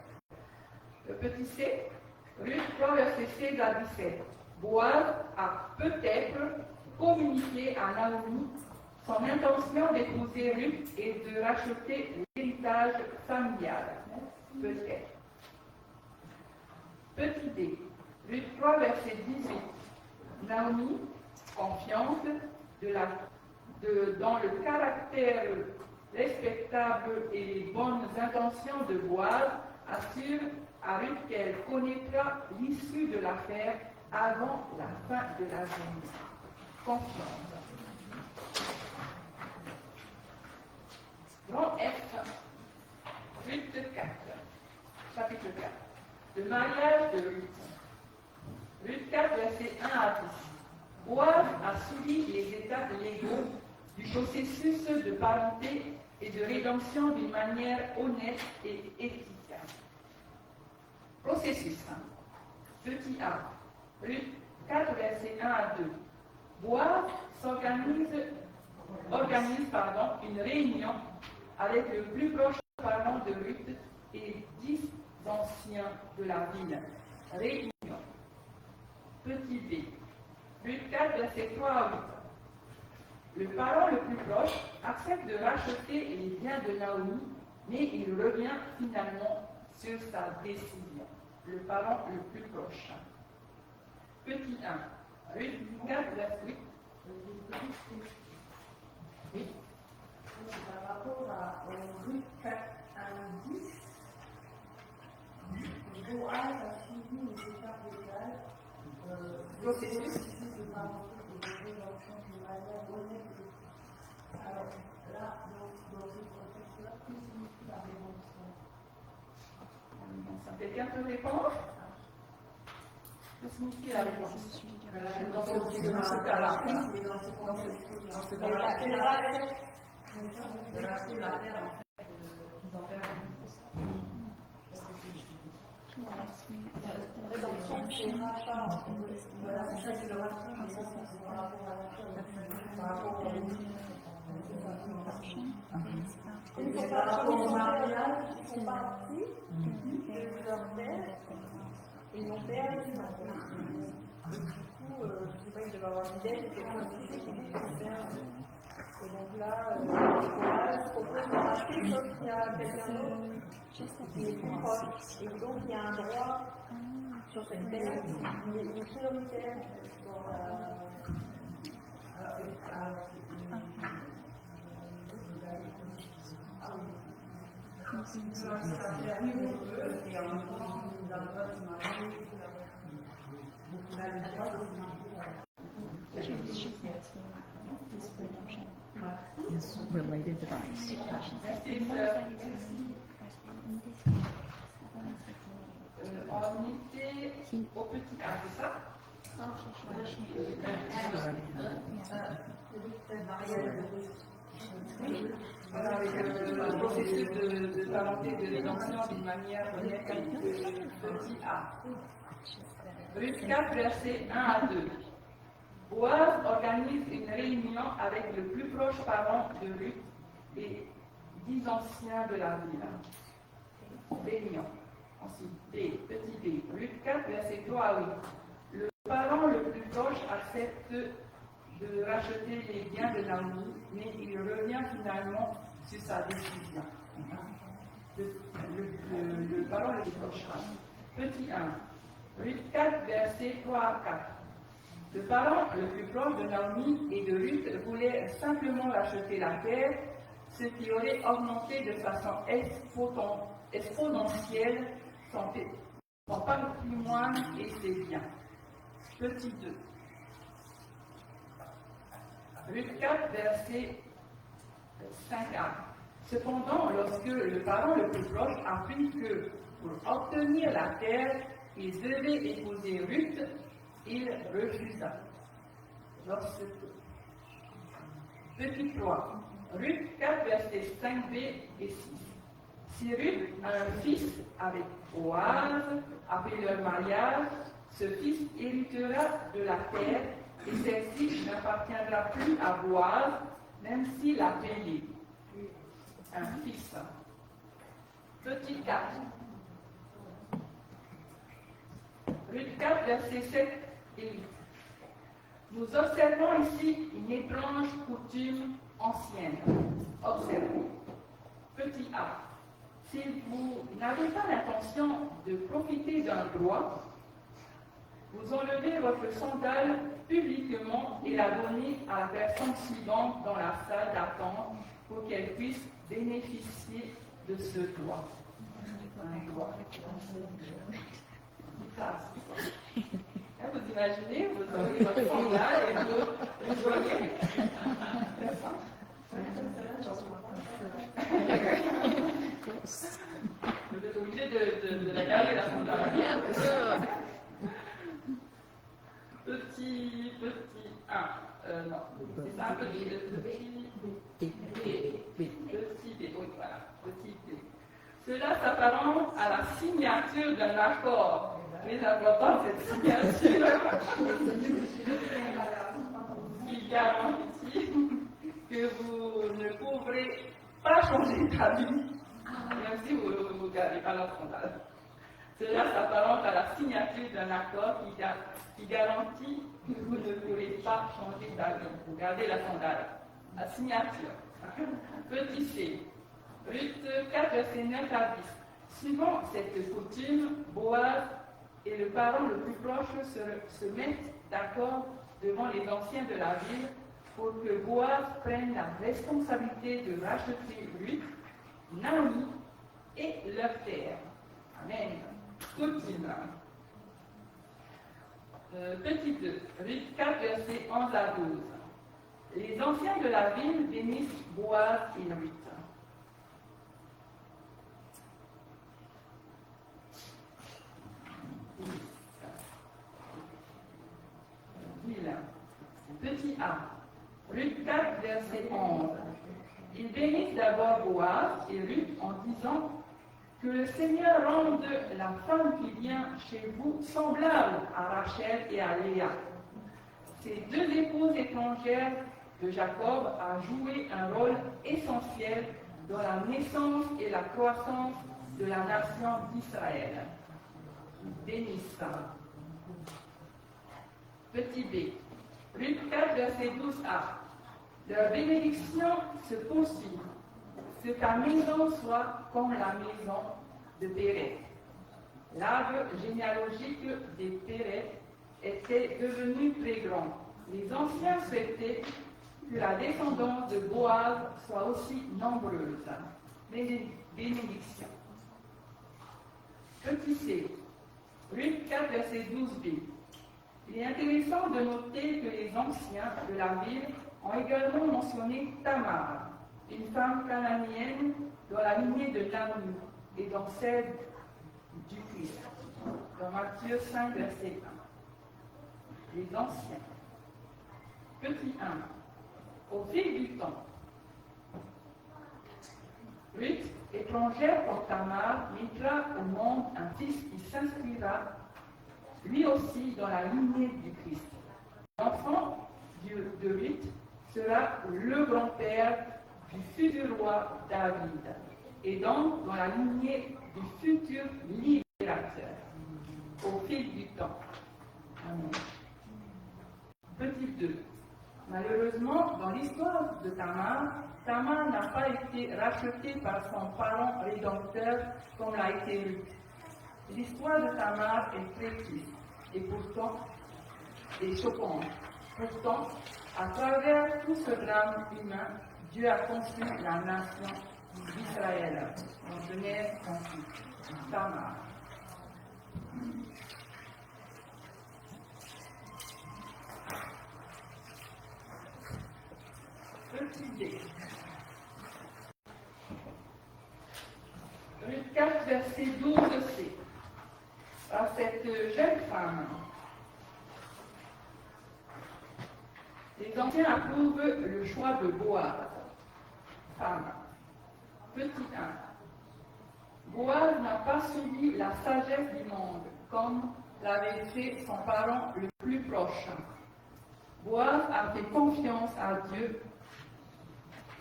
Le petit c. Ruth 3, verset 16 à 17. Boaz a peut-être communiqué à Naomi son intention d'épouser Ruth et de racheter l'héritage familial. Peut-être. Petit d. Ruth 3, verset 18. Naomi, confiante dans le caractère respectable et les bonnes intentions de Boaz, assure à Ruth qu'elle connaîtra l'issue de l'affaire avant la fin de la journée. Confiance. Grand F. Ruth 4. Chapitre 4. Le mariage de Ruth. Ruth 4, verset 1 à 10. Boaz a suivi les étapes légaux du processus de parenté et de rédemption d'une manière honnête et éthique. Processus 1. Petit a. Ruth 4, verset 1 à 2. Boaz organise une réunion avec le plus proche parent de Ruth et 10 anciens de la ville. Réunion. Petit b. Ruth 4, verset 3 à 8. Le parent le plus proche accepte de racheter les biens de Naomi, mais il revient finalement sur sa décision. Le parent le plus proche. Petit 1. Ruth 4, verset 8. Oui. Par rapport à Ruth 4 à 10, Boaz a suivi les étapes légales Processus. de parenté et de rédemption d'une manière honnête. Alors là, dans ce contexte-là, que signifie la rédemption? Quelqu'un peut répondre? Que signifie la rédemption? Dans ce cas-là. Dans ce cas-là. De racheter la terre, en fait, qu'ils ont perdu. Rédemption, c'est rachat. Voilà, ça c'est le rachat, mais ça c'est par rapport à la par rapport au une fois par rapport au mariage, ils sont partis de leur père et mon père, du coup, je sais pas, il devait avoir une dette, quelque chose qui dit son père. Et donc là, Boaz propose de racheter, sauf qu'il y a quelqu'un d'autre qui est plus proche. Et donc il y a un droit sur cette terre, il est prioritaire dans la. Related device. On était au petit A, c'est ça? Voilà, avec le processus de parenté de rédemption d'une manière honnête petit A. Ruth 4, verset 1 à 2. Boaz organise une réunion avec le plus proche parent de Ruth et 10 anciens de la ville. Réunion. Ensuite, B, petit b. Ruth 4, verset 3 à 8. Le parent le plus proche accepte de racheter les biens de Naomi, mais il revient finalement sur sa décision. Le parent le plus proche. Petit 1. Ruth 4, verset 3 à 4. Le parent le plus proche de Naomi et de Ruth voulait simplement racheter la terre, ce qui aurait augmenté de façon exponentielle son patrimoine et ses biens. Petit 2. Ruth 4, verset 5a. Cependant, lorsque le parent le plus proche apprit que pour obtenir la terre, il devait épouser Ruth, il refusa. Petit 3. Ruth 4, versets 5b et 6. Si Ruth a un fils avec Boaz, après leur mariage, ce fils héritera de la terre et celle-ci n'appartiendra plus à Boaz, même s'il a payé. Un fils. Petit 4. Ruth 4, versets 7 et 8. Nous observons ici une étrange coutume ancienne. Observons. Petit a. Si vous n'avez pas l'intention de profiter d'un droit, vous enlevez votre sandale publiquement et la donnez à la personne suivante dans la salle d'attente pour qu'elle puisse bénéficier de ce droit. Un droit. Vous imaginez, vous aurez votre sandale et vous voyez. Vous êtes obligé de la garder, la sandale. Petit 1. Non, c'est ça, petit B. Oui, voilà, petit B. Cela s'apparente à la signature d'un accord. Mais important, cette signature qui garantit que vous ne pourrez pas changer d'avis, même si vous ne gardez pas la sandale. Cela s'apparente à la signature d'un accord qui garantit que vous ne pourrez pas changer d'avis. Vous gardez la sandale. La signature. Petit c. Ruth 4, verset 9 à 10. Suivant cette coutume, Boaz et le parent le plus proche se mettent d'accord devant les anciens de la ville pour que Boaz prenne la responsabilité de racheter Ruth, Naomi et leur terre. Amen. Coutume. Petit 2. Ruth 4, versets 11 à 12. Les anciens de la ville bénissent Boaz et Ruth. Petit a. Ruth 4, verset 11. Ils bénissent d'abord Boaz et Ruth en disant que le Seigneur rende la femme qui vient chez vous semblable à Rachel et à Léa. Ces deux épouses étrangères de Jacob a joué un rôle essentiel dans la naissance et la croissance de la nation d'Israël. Bénissent. Petit b. Ruth 4, verset 12a. Leur bénédiction se poursuit. Que ta maison soit comme la maison de Pérez. L'arbre généalogique des Pérez était devenu très grand. Les anciens souhaitaient que la descendance de Boaz soit aussi nombreuse. Bénédiction. Petit c. Ruth 4, verset 12b. Il est intéressant de noter que les anciens de la ville ont également mentionné Tamar, une femme cananéenne dans la lignée de Naomi et dans celle du Christ, dans Matthieu 5, verset 1. Les anciens. Petit 1. Au fil du temps, Ruth, étrangère pour Tamar, mettra au monde un fils qui s'inscrira lui aussi dans la lignée du Christ. L'enfant de Ruth sera le grand-père du futur roi David, et donc dans la lignée du futur libérateur, au fil du temps. Amen. Petit 2. Malheureusement, dans l'histoire de Tamar, Tamar n'a pas été rachetée par son parent rédempteur comme l'a été Ruth. L'histoire de Tamar est très triste, et pourtant, et choquante. Pourtant, à travers tout ce drame humain, Dieu a construit la nation d'Israël. En Genèse 38. Tamar. Petit D. Ruth 4, verset 12c. À cette jeune femme, les anciens approuvent le choix de Boaz. Femme. Petit 1. Boaz n'a pas suivi la sagesse du monde, comme l'avait fait son parent le plus proche. Boaz a fait confiance à Dieu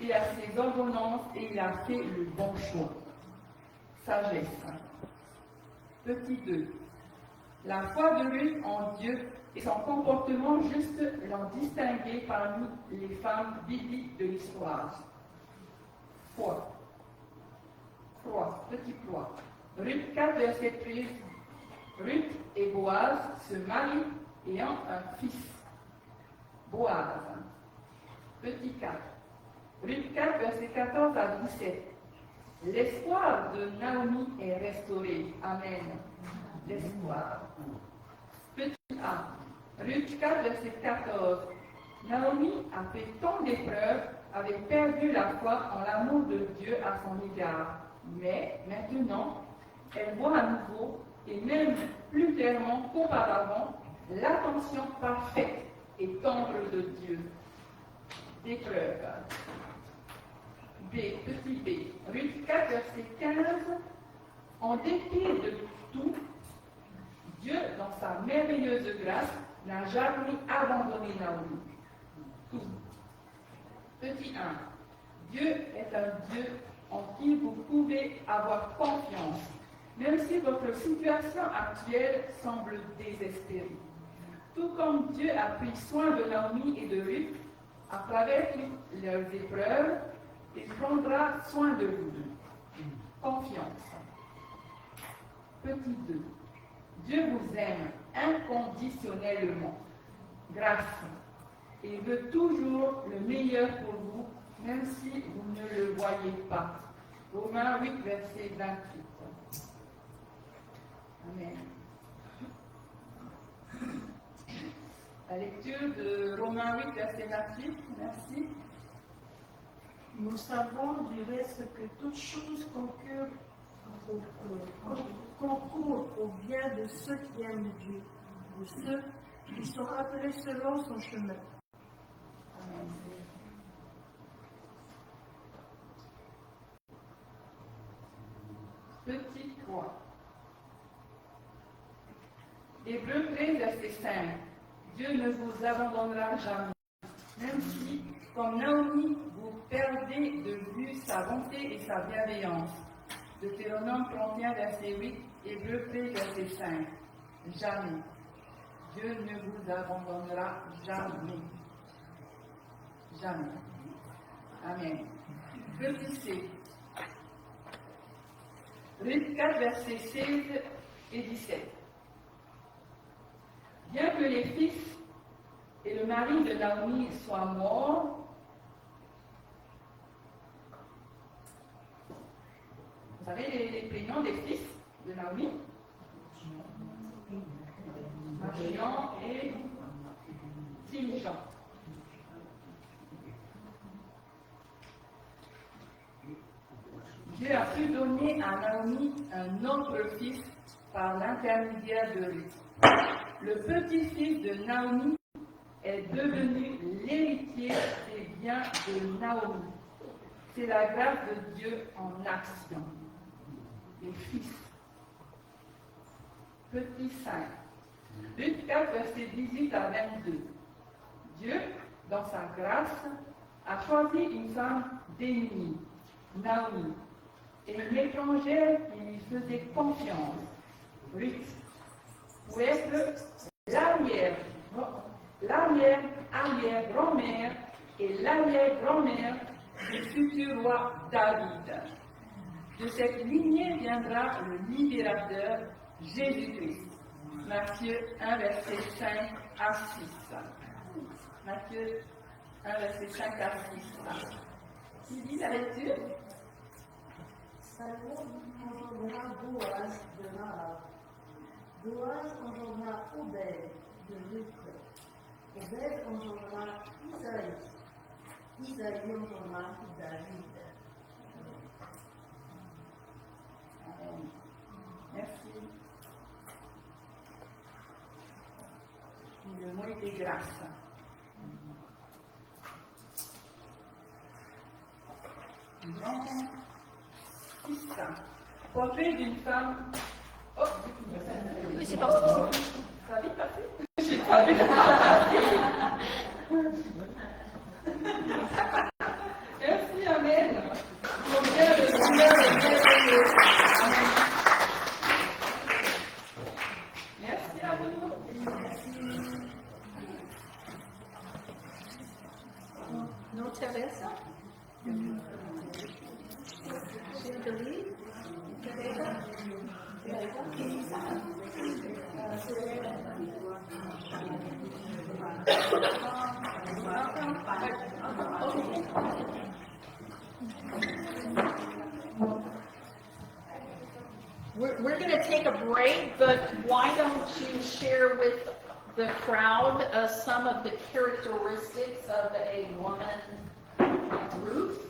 et à ses ordonnances et il a fait le bon choix. Sagesse. Petit 2. La foi de Ruth en Dieu et son comportement juste l'ont distingué parmi les femmes bibliques de l'histoire. Foi. 3. Petit 3. Ruth 4, verset 13. Ruth et Boaz se marient ayant un fils. Boaz. Petit 4. Ruth 4, verset 14 à 17. L'espoir de Naomi est restauré. Amen. L'espoir. Petit A. Ruth 4, verset 14. Naomi a fait tant d'épreuves, avait perdu la foi en l'amour de Dieu à son égard. Mais maintenant, elle voit à nouveau, et même plus clairement qu'auparavant, l'attention parfaite et tendre de Dieu. D'épreuves. B, petit B. Ruth 4, verset 15. En dépit de tout, Dieu, dans sa merveilleuse grâce, n'a jamais abandonné Naomi. Tout. Petit 1. Dieu est un Dieu en qui vous pouvez avoir confiance, même si votre situation actuelle semble désespérée. Tout comme Dieu a pris soin de Naomi et de Ruth, à travers toutes leurs épreuves, il prendra soin de vous. Confiance. Petit 2. Dieu vous aime inconditionnellement. Grâce. Il veut toujours le meilleur pour vous, même si vous ne le voyez pas. Romains 8, verset 28. Amen. La lecture de Romains 8, verset 28. Merci. Nous savons du reste que toutes choses concourent au bien de ceux qui aiment Dieu, de ceux qui sont appelés selon son chemin. Amen. Petit 3. Hébreux 13, verset 5. Dieu ne vous abandonnera jamais, même si, comme Naomi, vous perdez de vue sa bonté et sa bienveillance. Deutéronome 31, verset 8, Hébreux 13, verset 5. Jamais. Dieu ne vous abandonnera jamais. Jamais. Amen. Petit C. Ruth 4, versets 16 et 17. Bien que les fils et le mari de Naomi soient morts, vous savez les prénoms des fils de Naomi? Marion et Timjan. Dieu a pu donner à Naomi un autre fils par l'intermédiaire de Ruth. Le petit-fils de Naomi est devenu l'héritier des biens de Naomi. C'est la grâce de Dieu en action. Les fils. Petit 5. Luc 4, verset 18 à 22. Dieu, dans sa grâce, a choisi une femme démunie, Naomi, et une étrangère qui lui faisait confiance, Ruth, pour être l'arrière-grand-mère et l'arrière-grand-mère du futur roi David. De cette lignée viendra le libérateur Jésus-Christ. Matthieu 1, verset 5 à 6. Matthieu 1, verset 5 à 6. Qui lit la lecture? Salomon engendra Boaz de Rahab. Boaz engendra Obed de Ruth. Obed engendra Isaïe. Isaïe engendra David. Amen. Merci. Le mot des grâces. Non. 6. Portrait d'une femme. Oh, Oui, c'est parti. ça a vite passé. J'ai pas vu. Merci, Amen. Combien de Seigneur est merveilleux. Amen. Merci à vous. No Teresa? Should we leave? Teresa? We're going to take a break, but why don't you share with the crowd some of the characteristics of a woman, Ruth?